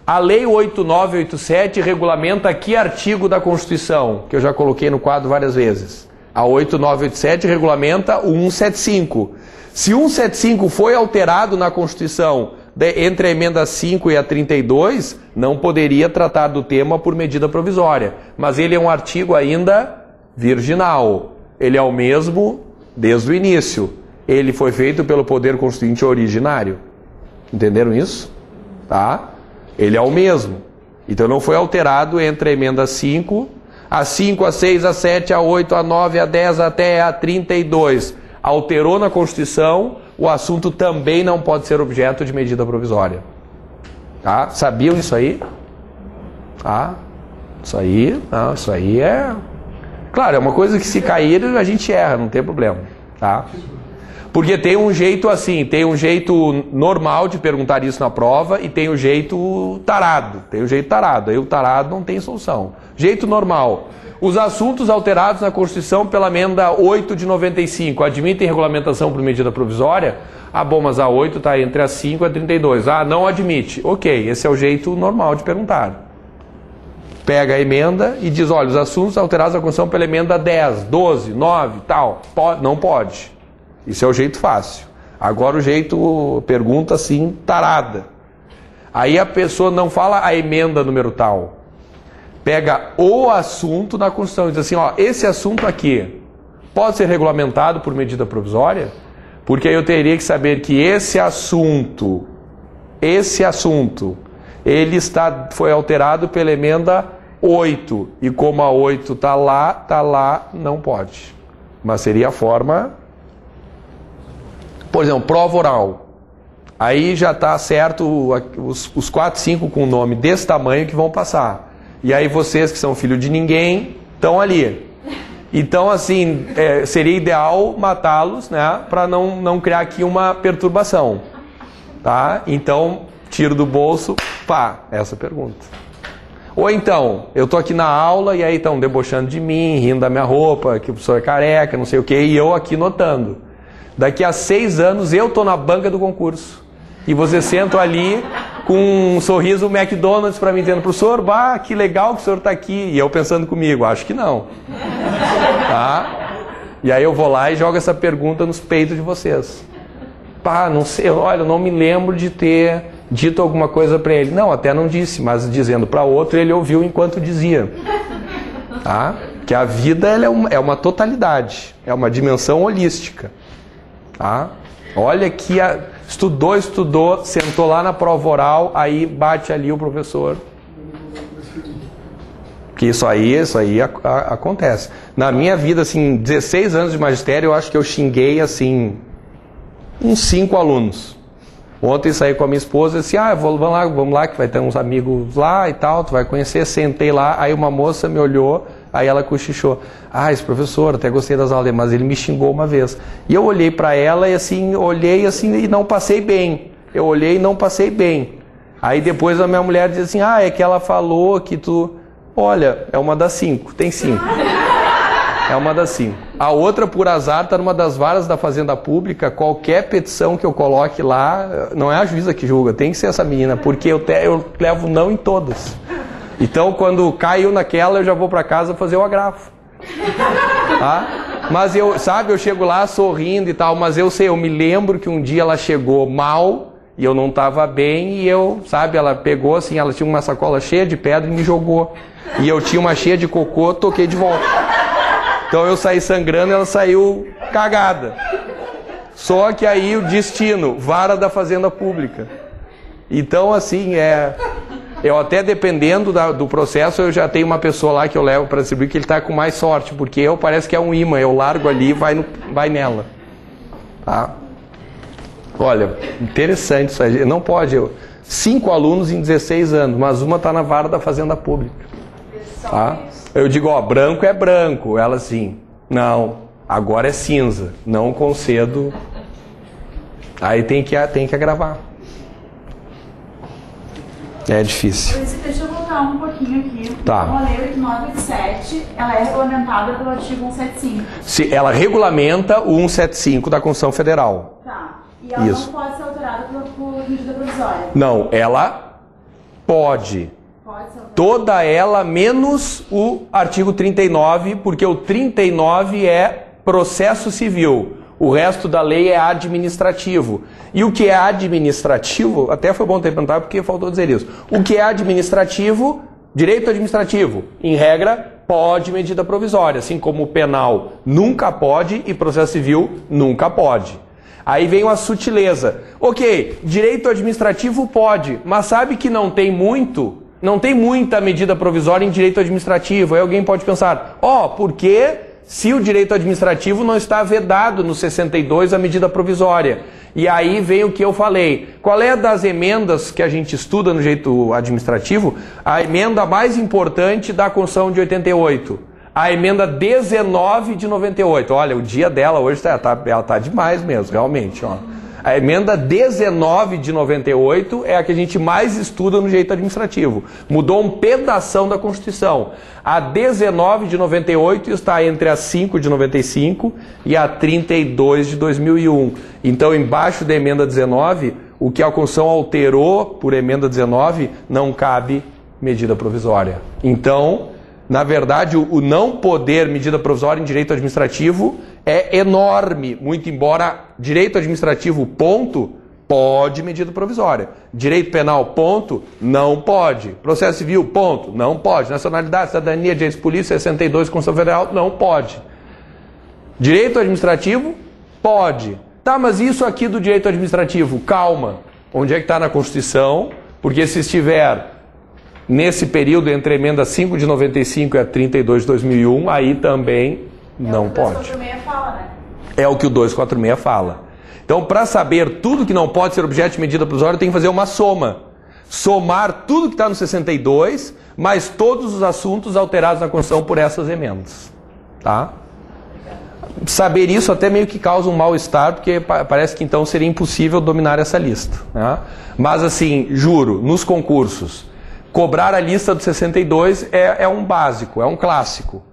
A Lei 8987 regulamenta que artigo da Constituição? Que eu já coloquei no quadro várias vezes. A 8987 regulamenta o 175. Se 175 foi alterado na Constituição entre a emenda 5 e a 32, não poderia tratar do tema por medida provisória. Mas ele é um artigo ainda virginal. Ele é o mesmo desde o início. Ele foi feito pelo Poder Constituinte originário. Entenderam isso? Tá? Ele é o mesmo. Então não foi alterado entre a emenda 5, a 5, a 6, a 7, a 8, a 9, a 10 até a 32. Alterou na Constituição, o assunto também não pode ser objeto de medida provisória. Tá? Sabiam isso aí? Tá? Isso aí é... Claro, é uma coisa que se cair a gente erra, não tem problema. Tá? Porque tem um jeito assim, tem um jeito normal de perguntar isso na prova e tem o jeito tarado. Tem o jeito tarado, aí o tarado não tem solução. Jeito normal. Os assuntos alterados na Constituição pela emenda 8 de 95 admitem regulamentação por medida provisória? Ah, bom, mas a 8 está entre a 5 e a 32. Ah, não admite. Ok, esse é o jeito normal de perguntar. Pega a emenda e diz, olha, os assuntos alterados na Constituição pela emenda 10, 12, 9, tal. Não pode. Isso é o jeito fácil. Agora o jeito pergunta assim, tarada. Aí a pessoa não fala a emenda número tal. Pega o assunto na Constituição e diz assim, ó, esse assunto aqui pode ser regulamentado por medida provisória? Porque aí eu teria que saber que esse assunto, ele foi alterado pela emenda 8. E como a 8 está lá, não pode. Mas seria a forma... Por exemplo, prova oral. Aí já está certo os 4, 5 com nome desse tamanho que vão passar. E aí vocês que são filho de ninguém estão ali. Então, assim, seria ideal matá-los, né? Para não criar aqui uma perturbação. Tá? Então, tiro do bolso, pá, essa pergunta. Ou então, eu estou aqui na aula e aí estão debochando de mim, rindo da minha roupa, que o professor é careca, não sei o quê, e eu aqui notando. Daqui a 6 anos eu estou na banca do concurso. E vocês sentam ali com um sorriso McDonald's para mim, dizendo, professor, bah, que legal que o senhor está aqui. E eu pensando comigo, acho que não. Tá? E aí eu vou lá e jogo essa pergunta nos peitos de vocês. Pá, não sei, olha, eu não me lembro de ter dito alguma coisa para ele. Não, até não disse, mas dizendo para outro, ele ouviu enquanto dizia. Tá? Que a vida ela é uma totalidade, é uma dimensão holística. Tá? Olha que estudou, sentou lá na prova oral, aí bate ali o professor. Que isso aí acontece. Na minha vida, assim, 16 anos de magistério, eu acho que eu xinguei, assim, uns 5 alunos. Ontem saí com a minha esposa e disse, vamos lá, que vai ter uns amigos lá e tal, tu vai conhecer. Sentei lá, aí uma moça me olhou, aí ela cochichou. Esse professor, até gostei das aulas, mas ele me xingou uma vez. E eu olhei para ela e assim, olhei assim e não passei bem. Eu olhei e não passei bem. Aí depois a minha mulher disse assim, é que ela falou que tu... Olha, é uma das 5, tem 5. É uma das 5. A outra, por azar, está numa das varas da Fazenda Pública. Qualquer petição que eu coloque lá, não é a juíza que julga, tem que ser essa menina, porque eu levo não em todas. Então, quando caiu naquela, eu já vou para casa fazer o agravo. Tá? Mas eu chego lá sorrindo e tal, mas eu me lembro que um dia ela chegou mal e eu não estava bem e ela pegou assim, ela tinha uma sacola cheia de pedra e me jogou. E eu tinha uma cheia de cocô, toquei de volta. Então eu saí sangrando e ela saiu cagada. Só que aí o destino, vara da Fazenda Pública. Então, assim, eu até dependendo do processo, eu já tenho uma pessoa lá que eu levo para distribuir que ele está com mais sorte, porque parece que é um imã, eu largo ali e vai nela. Tá? Olha, interessante isso aí. Não pode, 5 alunos em 16 anos, mas uma está na vara da Fazenda Pública. Tá? Eu digo, branco é branco. Ela assim, não, agora é cinza, não concedo. Aí tem que agravar. É difícil. Deixa eu voltar um pouquinho aqui. Tá. A Lei 8987, ela é regulamentada pelo artigo 175. Ela regulamenta o 175 da Constituição Federal. Tá. E ela não pode ser alterada por medida provisória? Não, ela pode. Toda ela, menos o artigo 39, porque o 39 é processo civil. O resto da lei é administrativo. E o que é administrativo, até foi bom ter perguntado porque faltou dizer isso. O que é administrativo, direito administrativo, em regra, pode medida provisória, assim como o penal nunca pode e processo civil nunca pode. Aí vem uma sutileza. Ok, direito administrativo pode, mas sabe que não tem muita medida provisória em direito administrativo. Aí alguém pode pensar, por que se o direito administrativo não está vedado no 62 a medida provisória? E aí vem o que eu falei. Qual é das emendas que a gente estuda no direito administrativo? A emenda mais importante da Constituição de 88. A emenda 19 de 98. Olha, o dia dela hoje ela tá demais mesmo, realmente. Ó. A emenda 19 de 98 é a que a gente mais estuda no direito administrativo. Mudou um pedação da Constituição. A 19 de 98 está entre a 5 de 95 e a 32 de 2001. Então, embaixo da emenda 19, o que a Constituição alterou por emenda 19 não cabe medida provisória. Então, na verdade, o não poder medida provisória em direito administrativo é enorme, muito embora direito administrativo, ponto, pode medida provisória. Direito penal, ponto, não pode. Processo civil, ponto, não pode. Nacionalidade, cidadania, direitos polícia, 62, Constituição Federal, não pode. Direito administrativo, pode. Tá, mas isso aqui do direito administrativo, calma. Onde é que está na Constituição? Porque se estiver nesse período entre a emenda 5 de 95 e a 32 de 2001, aí também não pode. É o que o 246 fala, né? É o que o 246 fala. Então, para saber tudo que não pode ser objeto de medida provisória, tem que fazer uma soma. Somar tudo que está no 62, mais todos os assuntos alterados na Constituição por essas emendas. Tá? Saber isso até meio que causa um mal-estar, porque parece que então seria impossível dominar essa lista. Né? Mas assim, juro, nos concursos, cobrar a lista do 62 é um básico, é um clássico.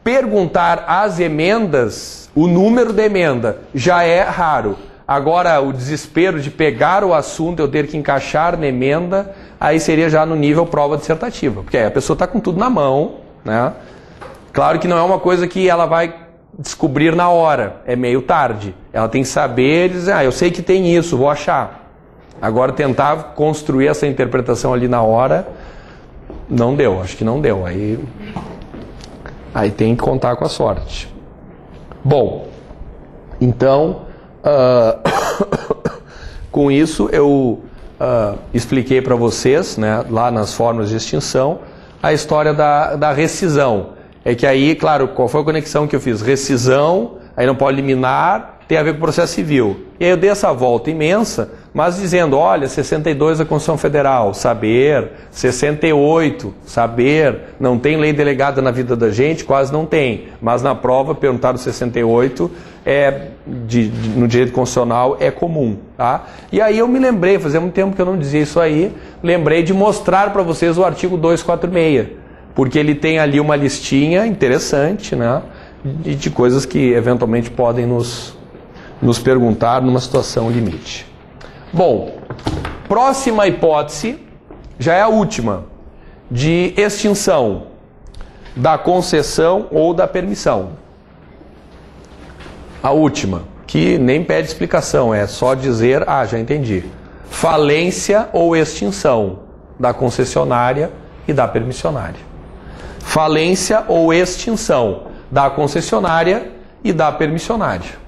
Perguntar as emendas, o número da emenda, já é raro. Agora, o desespero de pegar o assunto, eu ter que encaixar na emenda, aí seria já no nível prova dissertativa. Porque aí a pessoa está com tudo na mão, né? Claro que não é uma coisa que ela vai descobrir na hora, é meio tarde. Ela tem que saber, dizer, eu sei que tem isso, vou achar. Agora, tentar construir essa interpretação ali na hora, não deu, acho que não deu. Aí tem que contar com a sorte. Bom, então, com isso eu expliquei para vocês, né, lá nas fórmulas de extinção, a história da rescisão. É que aí, claro, qual foi a conexão que eu fiz? Rescisão, aí não pode liminar, tem a ver com o processo civil. E aí eu dei essa volta imensa, mas dizendo, olha, 62 da Constituição Federal, saber, 68, saber, não tem lei delegada na vida da gente, quase não tem, mas na prova perguntaram 68, no direito constitucional é comum, tá? E aí eu me lembrei, fazia muito tempo que eu não dizia isso aí, lembrei de mostrar para vocês o artigo 246, porque ele tem ali uma listinha interessante, né, de coisas que eventualmente podem nos perguntar numa situação limite. Bom, próxima hipótese, já é a última, de extinção da concessão ou da permissão. A última, que nem pede explicação, é só dizer, já entendi. Falência ou extinção da concessionária e da permissionária. Falência ou extinção da concessionária e da permissionária.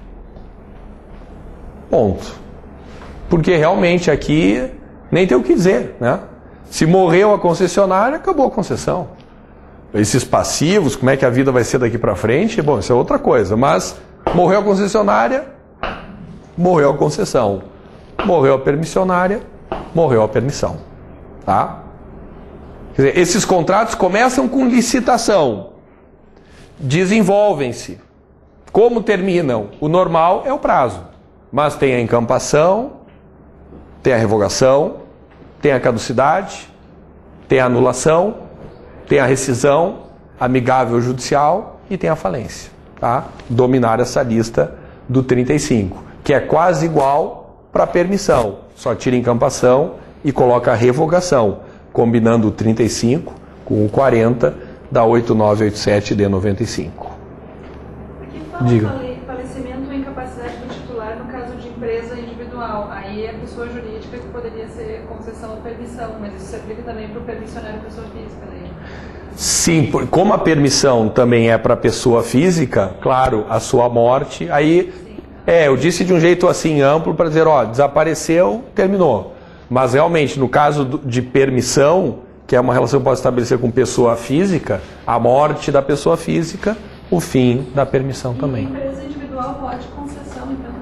Ponto. Porque realmente aqui nem tem o que dizer, né? Se morreu a concessionária, acabou a concessão. Esses passivos, como é que a vida vai ser daqui para frente, bom, isso é outra coisa. Mas morreu a concessionária, morreu a concessão. Morreu a permissionária, morreu a permissão. Tá? Quer dizer, esses contratos começam com licitação, desenvolvem-se. Como terminam? O normal é o prazo, mas tem a encampação, tem a revogação, tem a caducidade, tem a anulação, tem a rescisão, amigável judicial e tem a falência. Tá? Dominar essa lista do 35, que é quase igual para a permissão, só tira a encampação e coloca a revogação, combinando o 35 com o 40 da 8987 de 95. Aqui fala falecimento ou incapacidade Aí é pessoa jurídica que poderia ser concessão ou permissão, mas isso se aplica também para o permissionário pessoa física, né? Sim, como a permissão também é para pessoa física, claro, a sua morte, aí, eu disse de um jeito assim amplo para dizer, desapareceu, terminou. Mas realmente, no caso de permissão, que é uma relação que pode estabelecer com pessoa física, a morte da pessoa física, o fim da permissão também. Empresa individual pode concessão, então?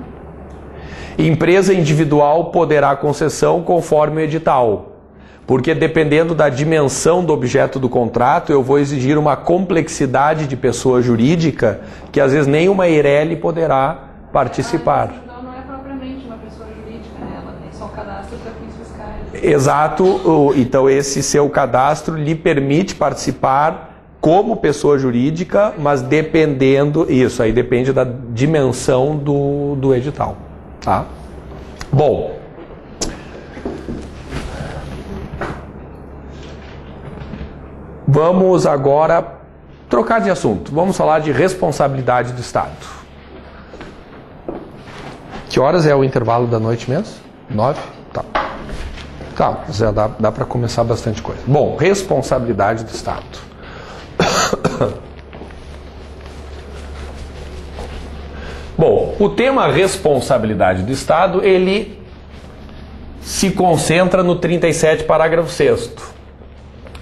Empresa individual poderá concessão conforme o edital. Porque dependendo da dimensão do objeto do contrato, eu vou exigir uma complexidade de pessoa jurídica que às vezes nem uma EIRELI poderá participar. Então não é propriamente uma pessoa jurídica, né? Ela tem só cadastro para fins fiscais. Exato, então esse seu cadastro lhe permite participar como pessoa jurídica, mas dependendo, isso aí depende da dimensão do edital, tá? Bom, vamos agora trocar de assunto. Vamos falar de responsabilidade do Estado. Que horas é o intervalo da noite mesmo? 9? Tá. Tá, já dá para começar bastante coisa. Bom, responsabilidade do Estado. Bom, o tema responsabilidade do Estado, ele se concentra no 37, parágrafo 6º.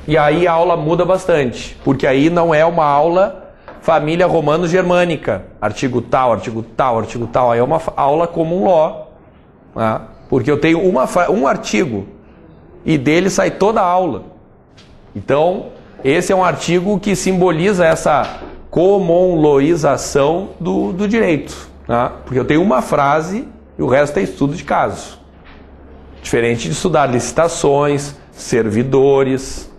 E aí a aula muda bastante, porque aí não é uma aula família romano-germânica, artigo tal, artigo tal, artigo tal, aí é uma aula common law, né? Porque eu tenho um artigo e dele sai toda a aula. Então, esse é um artigo que simboliza essa common lawização do direito, né? Porque eu tenho uma frase e o resto é estudo de caso. Diferente de estudar licitações, servidores,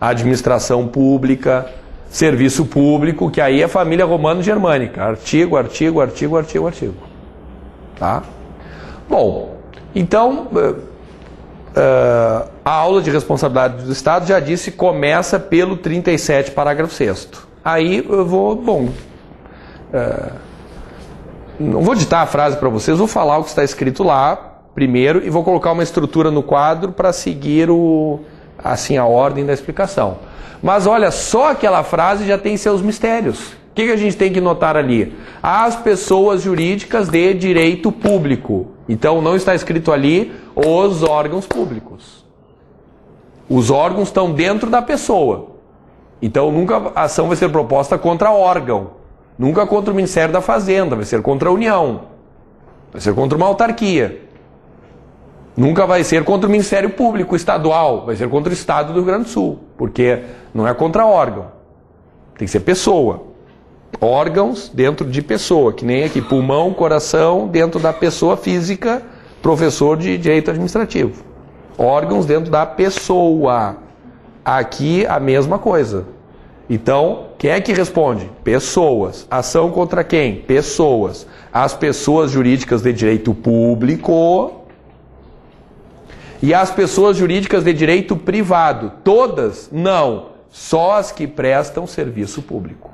administração pública, serviço público, que aí é família romano-germânica. Artigo, artigo, artigo, artigo, artigo. Tá? Bom, então, a aula de responsabilidade do Estado, já disse, começa pelo 37, parágrafo 6º. Aí eu vou, não vou ditar a frase para vocês, vou falar o que está escrito lá primeiro e vou colocar uma estrutura no quadro para seguir a ordem da explicação. Mas olha, só aquela frase já tem seus mistérios. O que a gente tem que notar ali? As pessoas jurídicas de direito público. Então não está escrito ali os órgãos públicos. Os órgãos estão dentro da pessoa. Então nunca a ação vai ser proposta contra órgão. Nunca contra o Ministério da Fazenda, vai ser contra a União. Vai ser contra uma autarquia. Nunca vai ser contra o Ministério Público Estadual, vai ser contra o Estado do Rio Grande do Sul, porque não é contra órgão, tem que ser pessoa. Órgãos dentro de pessoa, que nem aqui, pulmão, coração, dentro da pessoa física, professor de direito administrativo. Órgãos dentro da pessoa. Aqui a mesma coisa. Então, quem é que responde? Pessoas. Ação contra quem? Pessoas. As pessoas jurídicas de direito público e as pessoas jurídicas de direito privado. Todas? Não. Só as que prestam serviço público.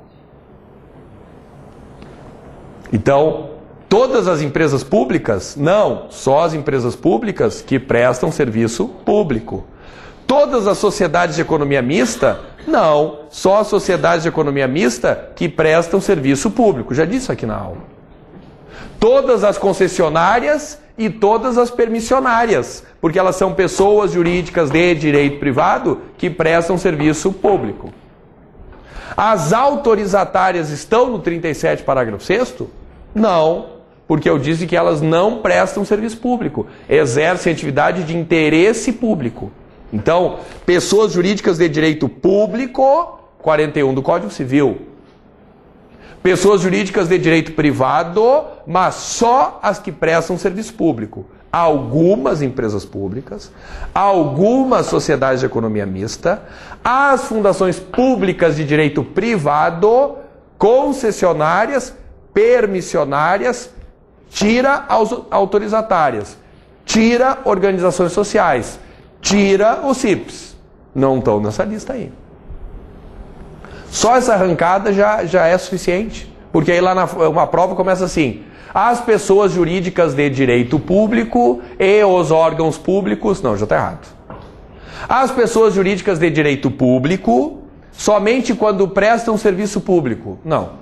Então, todas as empresas públicas? Não. Só as empresas públicas que prestam serviço público. Todas as sociedades de economia mista? Não. Só as sociedades de economia mista que prestam serviço público. Já disse aqui na aula. Todas as concessionárias e todas as permissionárias, porque elas são pessoas jurídicas de direito privado que prestam serviço público. As autorizatárias estão no 37, parágrafo 6º? Não, porque eu disse que elas não prestam serviço público, exercem atividade de interesse público. Então, pessoas jurídicas de direito público, 41 do Código Civil. Pessoas jurídicas de direito privado, mas só as que prestam serviço público. Algumas empresas públicas, algumas sociedades de economia mista, as fundações públicas de direito privado, concessionárias, permissionárias, tira autorizatárias, tira organizações sociais, tira os CIPs. Não estão nessa lista aí. Só essa arrancada já é suficiente. Porque aí lá uma prova começa assim: As pessoas jurídicas de direito público e os órgãos públicos... Não, já está errado. As pessoas jurídicas de direito público somente quando prestam serviço público. Não.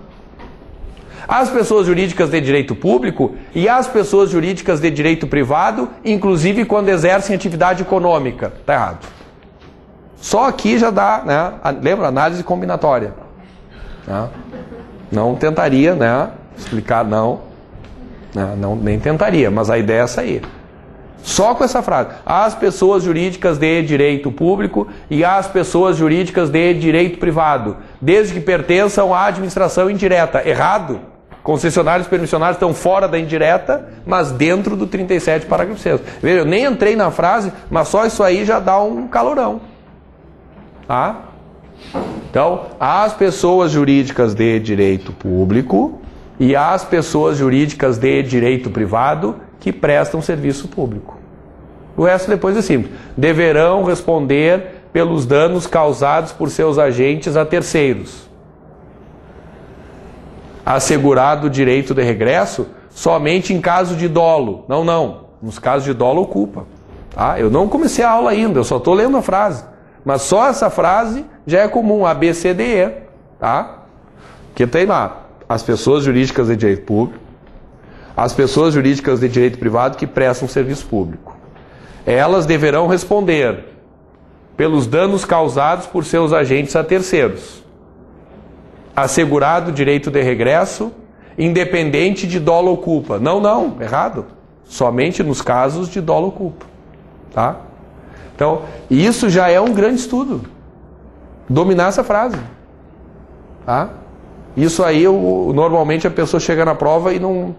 As pessoas jurídicas de direito público e as pessoas jurídicas de direito privado, inclusive quando exercem atividade econômica. Está errado. Só aqui já dá, né? Lembra? Análise combinatória. Né? Não tentaria, né? Explicar, não. Não. Nem tentaria, mas a ideia é essa aí. Só com essa frase. As pessoas jurídicas de direito público e as pessoas jurídicas de direito privado, desde que pertençam à administração indireta. Errado. Concessionários e permissionários estão fora da indireta, mas dentro do 37, parágrafo 6. Veja, eu nem entrei na frase, mas só isso aí já dá um calorão. Tá? Então, as pessoas jurídicas de direito público e as pessoas jurídicas de direito privado que prestam serviço público. O resto depois é simples. Deverão responder pelos danos causados por seus agentes a terceiros. Assegurado o direito de regresso somente em caso de dolo. Não. Nos casos de dolo ou culpa. Tá? Eu não comecei a aula ainda, eu só estou lendo a frase. Mas só essa frase já é comum, A, B, C, D, E. Tá? Que tem lá, as pessoas jurídicas de direito público, as pessoas jurídicas de direito privado que prestam serviço público. Elas deverão responder pelos danos causados por seus agentes a terceiros. Assegurado o direito de regresso, independente de dolo ou culpa. Não, errado. Somente nos casos de dolo ou culpa. Tá? Então, isso já é um grande estudo. Dominar essa frase. Tá? Isso aí, normalmente a pessoa chega na prova e não...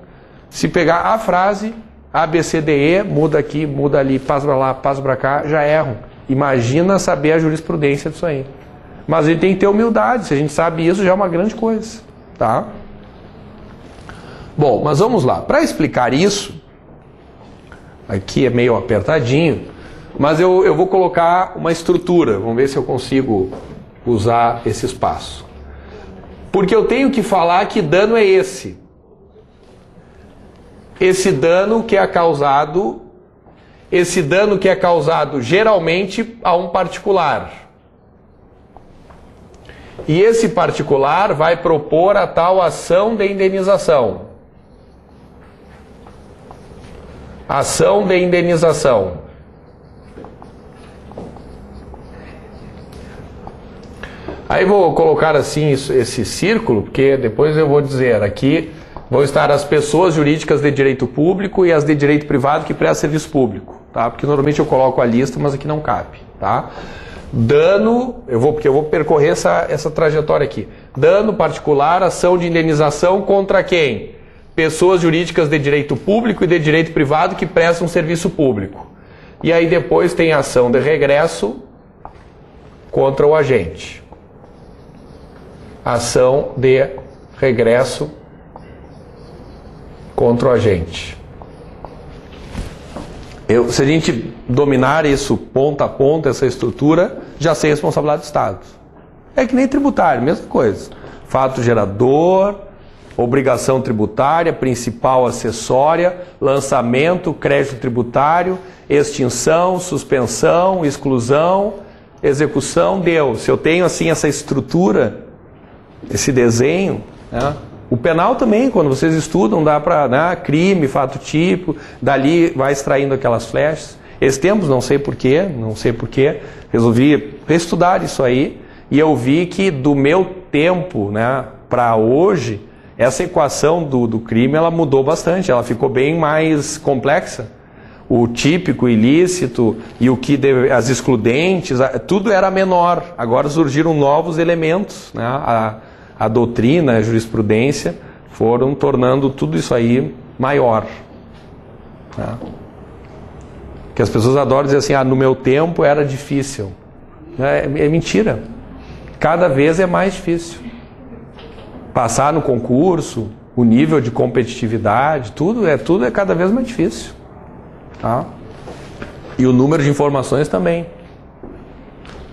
Se pegar a frase, A, B, C, D, E, muda aqui, muda ali, passa para lá, passa para cá, já erram. Imagina saber a jurisprudência disso aí. Mas a gente tem que ter humildade, se a gente sabe isso já é uma grande coisa. Tá? Bom, mas vamos lá. Para explicar isso, aqui é meio apertadinho, mas eu vou colocar uma estrutura. Vamos ver se eu consigo usar esse espaço. Porque eu tenho que falar que dano é esse. Esse dano que é causado geralmente a um particular. E esse particular vai propor a tal ação de indenização. Ação de indenização. Aí vou colocar assim esse círculo, porque depois eu vou dizer aqui, vão estar as pessoas jurídicas de direito público e as de direito privado que prestam serviço público, tá? Porque normalmente eu coloco a lista, mas aqui não cabe, tá? Dano, porque eu vou percorrer essa trajetória aqui. Dano particular, ação de indenização contra quem? Pessoas jurídicas de direito público e de direito privado que prestam serviço público. E aí depois tem ação de regresso contra o agente. Ação de regresso contra o agente. Se a gente dominar isso ponta a ponta, essa estrutura, já sei responsabilidade do Estado. É que nem tributário, mesma coisa. Fato gerador, obrigação tributária, principal acessória, lançamento, crédito tributário, extinção, suspensão, exclusão, execução, deu. Se eu tenho assim essa estrutura, esse desenho, né? O penal também, quando vocês estudam, dá para, né, crime, fato típico, dali vai extraindo aquelas flechas. Esses tempos, não sei porquê, resolvi estudar isso aí e eu vi que do meu tempo, né, para hoje, essa equação do crime ela mudou bastante, ela ficou bem mais complexa. O típico, ilícito e o que as excludentes, tudo era menor. Agora surgiram novos elementos, né? A doutrina, a jurisprudência foram tornando tudo isso aí maior. Né? Que as pessoas adoram dizer assim, no meu tempo era difícil. É mentira. Cada vez é mais difícil. Passar no concurso, o nível de competitividade, tudo é cada vez mais difícil. Tá? E o número de informações também.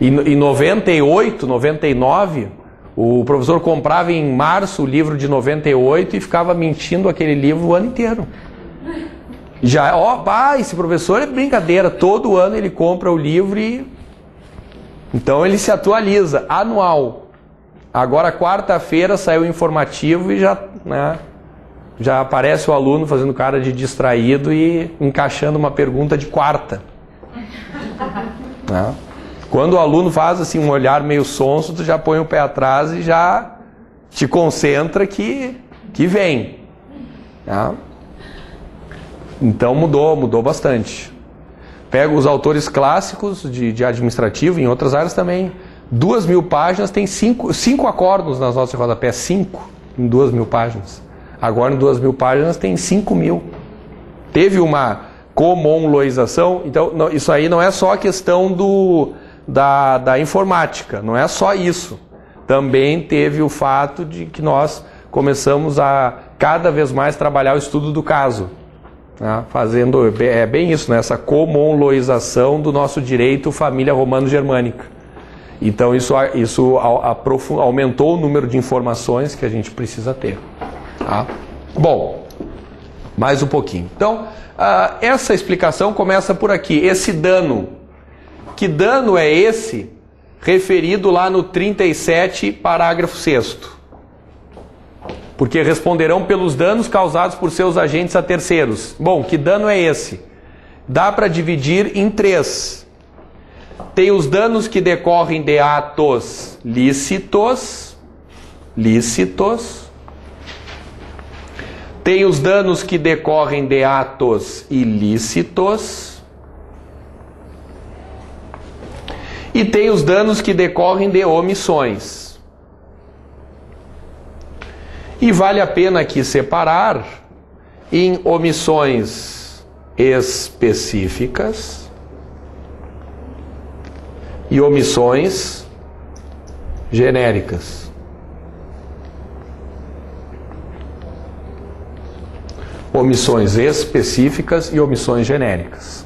Em 98, 99, O professor comprava em março o livro de 98 e ficava mentindo aquele livro o ano inteiro. Já, esse professor é brincadeira, todo ano ele compra o livro e... Então ele se atualiza, anual. Agora, quarta-feira, saiu o informativo e já, né, já aparece o aluno fazendo cara de distraído e encaixando uma pergunta de quarta. Né? Quando o aluno faz assim, um olhar meio sonso, tu já põe o pé atrás e já te concentra que vem. Tá? Então mudou bastante. Pega os autores clássicos de administrativo, em outras áreas também. 2.000 páginas, tem 5 acórdons nas notas de rodapé. 5 em 2.000 páginas. Agora em 2.000 páginas tem 5.000. Teve uma comonloização. Então isso aí não é só a questão da informática, não é só isso. Também teve o fato de que nós começamos a cada vez mais trabalhar o estudo do caso, né? Fazendo bem isso, né? Essa comonloização do nosso direito família romano-germânica. Então isso aumentou o número de informações que a gente precisa ter. Tá? Bom, mais um pouquinho. Então, essa explicação começa por aqui. Esse dano. Que dano é esse referido lá no 37, parágrafo 6º? Porque responderão pelos danos causados por seus agentes a terceiros. Bom, que dano é esse? Dá para dividir em 3. Tem os danos que decorrem de atos lícitos. Tem os danos que decorrem de atos ilícitos. E tem os danos que decorrem de omissões. E vale a pena aqui separar em omissões específicas e omissões genéricas. Omissões específicas e omissões genéricas.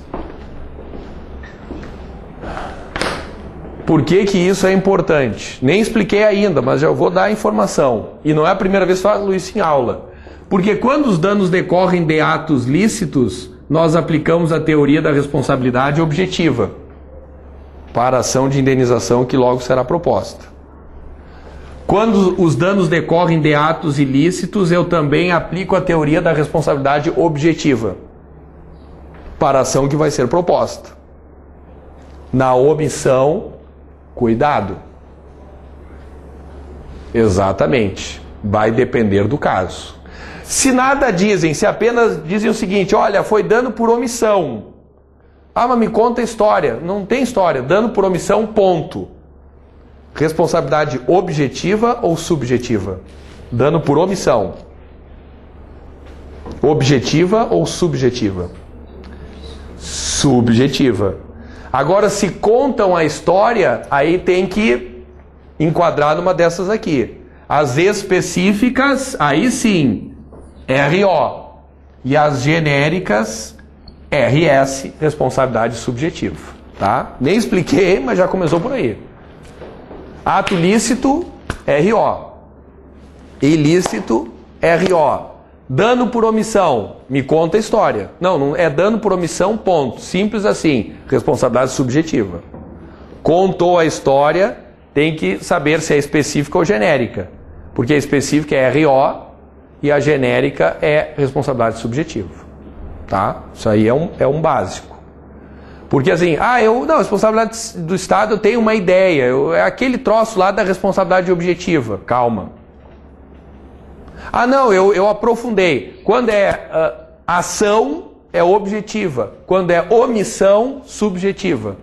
Por que isso é importante? Nem expliquei ainda, mas já vou dar a informação. E não é a primeira vez que falo isso em aula. Porque quando os danos decorrem de atos lícitos, nós aplicamos a teoria da responsabilidade objetiva para a ação de indenização que logo será proposta. Quando os danos decorrem de atos ilícitos, eu também aplico a teoria da responsabilidade objetiva para a ação que vai ser proposta. Na omissão, cuidado. Exatamente. Vai depender do caso. Se nada dizem, se apenas dizem o seguinte, olha, foi dano por omissão. Ah, mas me conta a história. Não tem história. Dano por omissão, ponto. Responsabilidade objetiva ou subjetiva? Dano por omissão. Objetiva ou subjetiva? Subjetiva. Agora, se contam a história, aí tem que enquadrar numa dessas aqui. As específicas, aí sim, RO. E as genéricas, RS, responsabilidade subjetiva. Tá? Nem expliquei, mas já começou por aí. Ato lícito, RO. Ilícito, RO. Dano por omissão, me conta a história. Não é dano por omissão, ponto. Simples assim, responsabilidade subjetiva. Contou a história, tem que saber se é específica ou genérica. Porque a específica é RO e a genérica é responsabilidade subjetiva. Tá? Isso aí é um básico. Porque assim, responsabilidade do Estado, eu tenho uma ideia. É aquele troço lá da responsabilidade objetiva. Calma. Eu aprofundei. Quando é ação, é objetiva. Quando é omissão, subjetiva.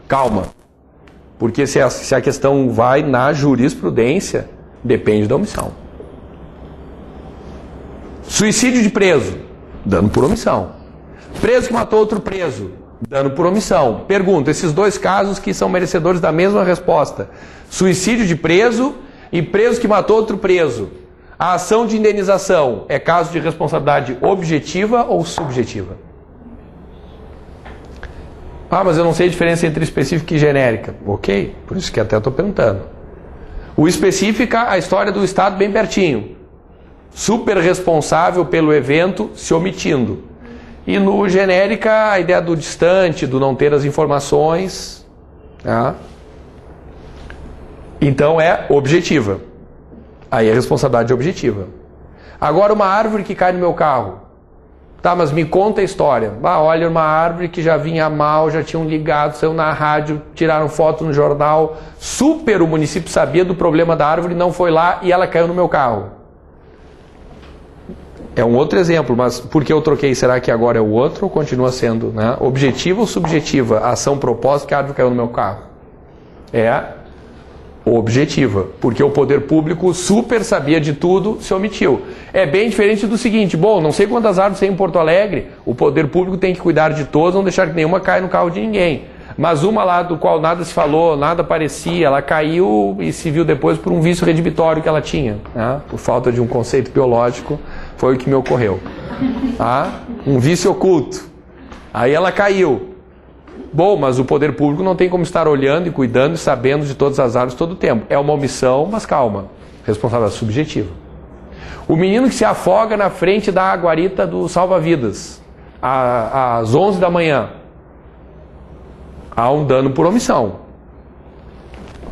Calma. Porque se a questão vai na jurisprudência, depende da omissão. Suicídio de preso, dano por omissão. Preso que matou outro preso, dano por omissão. Pergunta, esses dois casos que são merecedores da mesma resposta. Suicídio de preso e preso que matou outro preso. A ação de indenização é caso de responsabilidade objetiva ou subjetiva? Mas eu não sei a diferença entre específica e genérica. Ok, por isso que até estou perguntando. O específica, a história do Estado bem pertinho. Super responsável pelo evento se omitindo. E no genérica, a ideia do distante, do não ter as informações. Tá? Então é objetiva. Aí é responsabilidade objetiva. Agora uma árvore que cai no meu carro. Tá, mas me conta a história. Olha, uma árvore que já vinha mal, já tinham ligado, saiu na rádio, tiraram foto no jornal. Super o município sabia do problema da árvore, não foi lá e ela caiu no meu carro. É um outro exemplo, mas por que eu troquei? Será que agora é o outro ou continua sendo, né? Objetiva ou subjetiva? A ação proposta que a árvore caiu no meu carro. É objetiva, porque o poder público super sabia de tudo, se omitiu. É bem diferente do seguinte, bom, não sei quantas árvores tem em Porto Alegre, o poder público tem que cuidar de todas, não deixar que nenhuma caia no carro de ninguém. Mas uma lá do qual nada se falou, nada parecia, ela caiu e se viu depois por um vício redibitório que ela tinha, né? Por falta de um conceito biológico, foi o que me ocorreu. Tá? Um vício oculto. Aí ela caiu. Bom, mas o poder público não tem como estar olhando e cuidando e sabendo de todas as árvores todo o tempo. É uma omissão, mas calma. Responsabilidade subjetiva. O menino que se afoga na frente da guarita do salva-vidas, às 11 da manhã. Há um dano por omissão.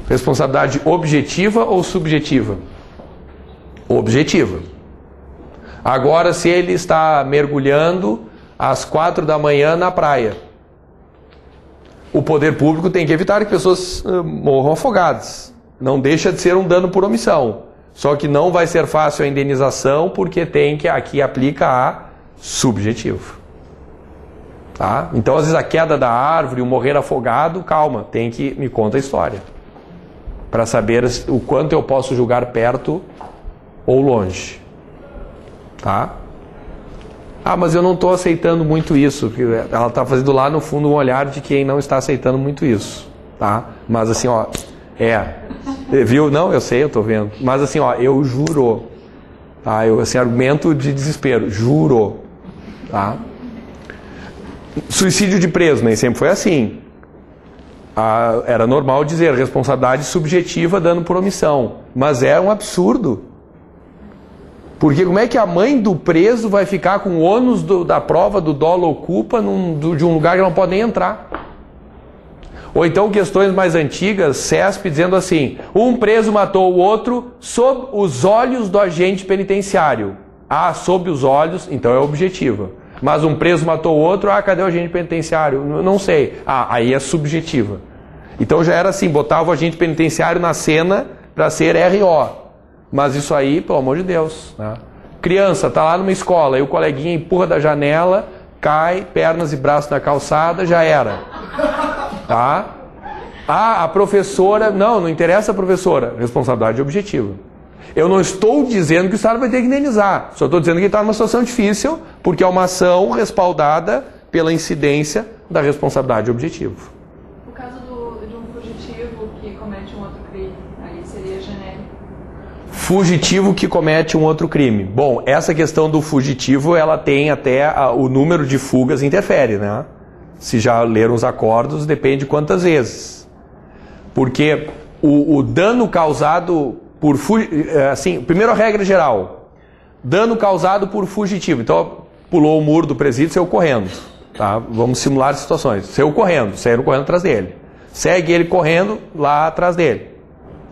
Responsabilidade objetiva ou subjetiva? Objetiva. Agora, se ele está mergulhando às 4 da manhã na praia, o poder público tem que evitar que pessoas morram afogadas. Não deixa de ser um dano por omissão. Só que não vai ser fácil a indenização, porque tem que aqui aplica a subjetivo. Tá? Então, às vezes, a queda da árvore, o morrer afogado, calma, tem que me conta a história. Para saber o quanto eu posso julgar perto ou longe. Tá? Mas eu não estou aceitando muito isso. Ela está fazendo lá no fundo um olhar de quem não está aceitando muito isso. Tá? Mas assim, viu? Não, eu sei, eu estou vendo. Mas assim, eu juro. Tá? Assim, argumento de desespero. Juro. Tá? Suicídio de preso, nem sempre foi assim. Era normal dizer responsabilidade subjetiva dando por omissão. Mas é um absurdo. Porque como é que a mãe do preso vai ficar com o ônus da prova do dolo ou culpa de um lugar que não pode nem entrar? Ou então questões mais antigas, CESP dizendo assim, um preso matou o outro sob os olhos do agente penitenciário. Sob os olhos, então é objetiva. Mas um preso matou o outro, cadê o agente penitenciário? Não sei. Aí é subjetiva. Então já era assim, botava o agente penitenciário na cena para ser RO. Mas isso aí, pelo amor de Deus, né? Criança, tá lá numa escola, e o coleguinha empurra da janela, cai, pernas e braços na calçada, já era. Tá? A professora, não interessa a professora, responsabilidade objetiva. Eu não estou dizendo que o Estado vai ter que indenizar, só estou dizendo que ele está numa situação difícil, porque é uma ação respaldada pela incidência da responsabilidade objetiva. No caso de um fugitivo que comete um outro crime, aí seria genérico. Fugitivo que comete um outro crime. Bom, essa questão do fugitivo, ela tem até o número de fugas interfere, né? Se já leram os acordos, depende de quantas vezes. Porque o dano causado por assim, primeiro a regra geral, dano causado por fugitivo. Então, pulou o muro do presídio, saiu correndo. Tá? Vamos simular situações. Saíram correndo atrás dele. Segue ele correndo lá atrás dele.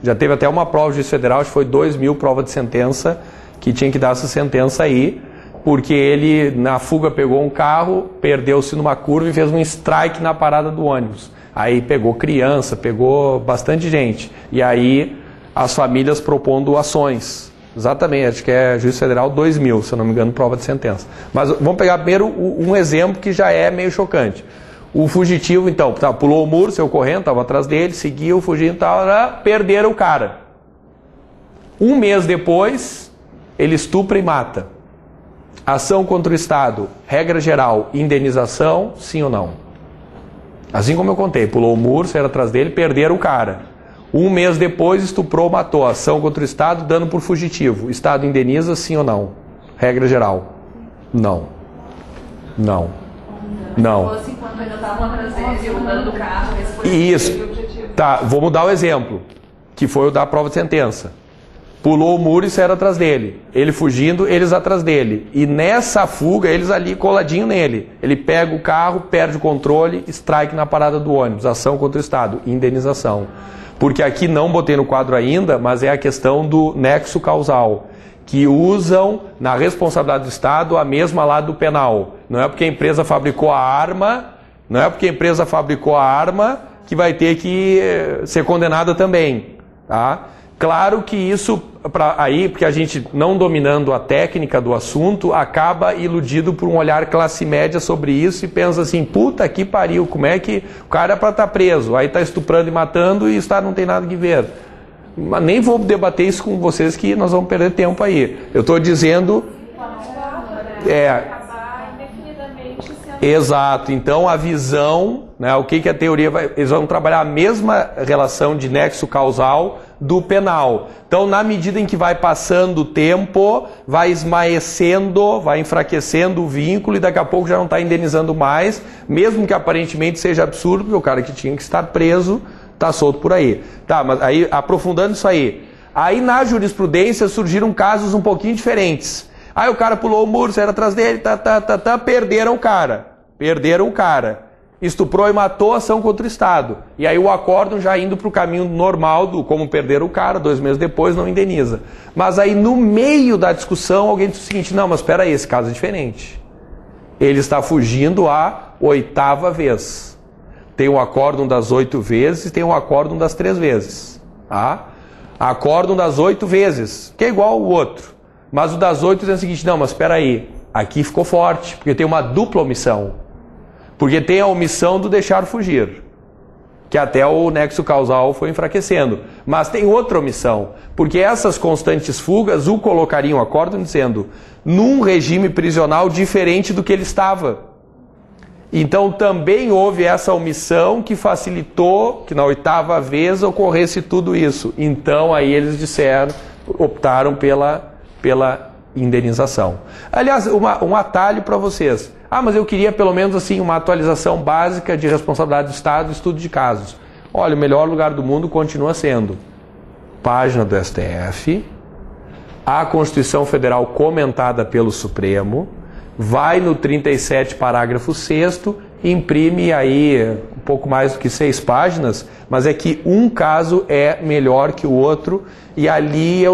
Já teve até uma prova de justiça federal, acho que foi 2.000 prova de sentença, que tinha que dar essa sentença aí, porque ele, na fuga, pegou um carro, perdeu-se numa curva e fez um strike na parada do ônibus. Aí pegou criança, pegou bastante gente. E aí as famílias propondo ações. Exatamente, acho que é Justiça Federal 2.000, se eu não me engano, prova de sentença. Mas vamos pegar primeiro um exemplo que já é meio chocante. O fugitivo, então, pulou o muro, saiu correndo, estava atrás dele, seguiu, fugindo, perderam o cara. Um mês depois, ele estupra e mata. Ação contra o Estado, regra geral, indenização, sim ou não? Assim como eu contei, pulou o muro, saíram atrás dele, perderam o cara. Um mês depois, estuprou, matou. Ação contra o Estado, dano por fugitivo. O Estado indeniza, sim ou não? Regra geral. Não. Não. Não. Se fosse enquanto ainda estavam atrás dele, o dano do carro, esse foi isso. o objetivo. Tá, vou mudar o exemplo. que foi o da prova de sentença. Pulou o muro e saíram atrás dele. Ele fugindo, eles atrás dele. E nessa fuga, eles ali coladinho nele. Ele pega o carro, perde o controle, strike na parada do ônibus. Ação contra o Estado, indenização. Porque aqui não botei no quadro ainda, mas é a questão do nexo causal, que usam na responsabilidade do Estado a mesma lá do penal. Não é porque a empresa fabricou a arma, que vai ter que ser condenada também, tá? Claro que isso, porque a gente, não dominando a técnica do assunto, acaba iludido por um olhar classe média sobre isso e pensa assim, puta que pariu, como é que o cara é para estar preso, aí está estuprando e matando e o Estado não tem nada que ver. Mas nem vou debater isso com vocês que nós vamos perder tempo aí. Eu estou dizendo... Exato, então a visão, né, o que a teoria vai... Eles vão trabalhar a mesma relação de nexo causal do penal. Então, na medida em que vai passando o tempo, vai esmaecendo, vai enfraquecendo o vínculo e daqui a pouco já não está indenizando mais, mesmo que aparentemente seja absurdo, porque o cara que tinha que estar preso está solto por aí. Tá, mas aí, aprofundando isso aí na jurisprudência surgiram casos um pouquinho diferentes. Aí o cara pulou o muro, saíram atrás dele, perderam o cara. Estuprou e matou, ação contra o Estado. E aí o acórdão já indo para o caminho normal do como perder o cara, 2 meses depois não indeniza. Mas aí no meio da discussão alguém diz o seguinte, não, mas espera aí, esse caso é diferente. Ele está fugindo a 8ª vez. Tem o acórdão das 8 vezes e tem o acórdão das 3 vezes. Tá? Acórdão das 8 vezes, que é igual ao outro. Mas o das 8 diz o seguinte, não, mas espera aí, aqui ficou forte, porque tem uma dupla omissão. Porque tem a omissão do deixar fugir, que até o nexo causal foi enfraquecendo. Mas tem outra omissão, porque essas constantes fugas o colocariam, acórdão dizendo, num regime prisional diferente do que ele estava. Então também houve essa omissão que facilitou que na 8ª vez ocorresse tudo isso. Então aí eles optaram pela indenização. Aliás, um atalho para vocês. Ah, mas eu queria pelo menos assim uma atualização básica de responsabilidade do Estado e estudo de casos. Olha, o melhor lugar do mundo continua sendo página do STF, a Constituição Federal comentada pelo Supremo, vai no 37, parágrafo 6º, imprime aí um pouco mais do que 6 páginas, mas é que um caso é melhor que o outro, e ali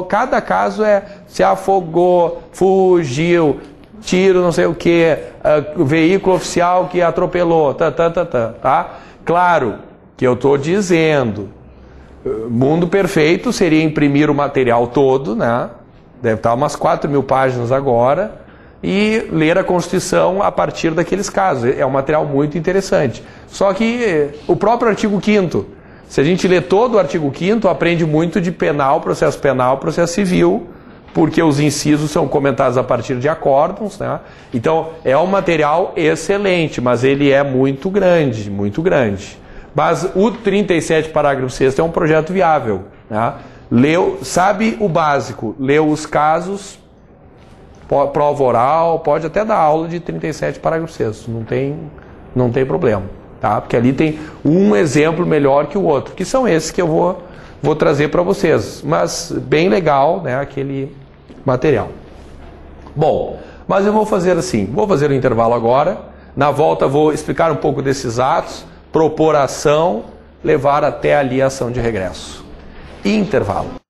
cada caso se afogou, fugiu, tiro não sei o que, veículo oficial que atropelou, tá? Claro que eu estou dizendo, mundo perfeito seria imprimir o material todo, né? Deve estar umas 4.000 páginas agora, e ler a Constituição a partir daqueles casos. É um material muito interessante. Só que o próprio artigo 5º, se a gente lê todo o artigo 5º, aprende muito de penal, processo civil, porque os incisos são comentados a partir de acórdãos, né? Então, é um material excelente, mas ele é muito grande, muito grande. Mas o 37, parágrafo 6º é um projeto viável, né? Sabe o básico, leu os casos, prova oral, pode até dar aula de 37, parágrafo 6º, não tem problema, tá? Porque ali tem um exemplo melhor que o outro, que são esses que eu vou trazer para vocês, mas bem legal, né, aquele material. Bom, mas eu vou fazer assim, vou fazer um intervalo agora, na volta vou explicar um pouco desses atos, propor a ação, levar até ali a ação de regresso. Intervalo.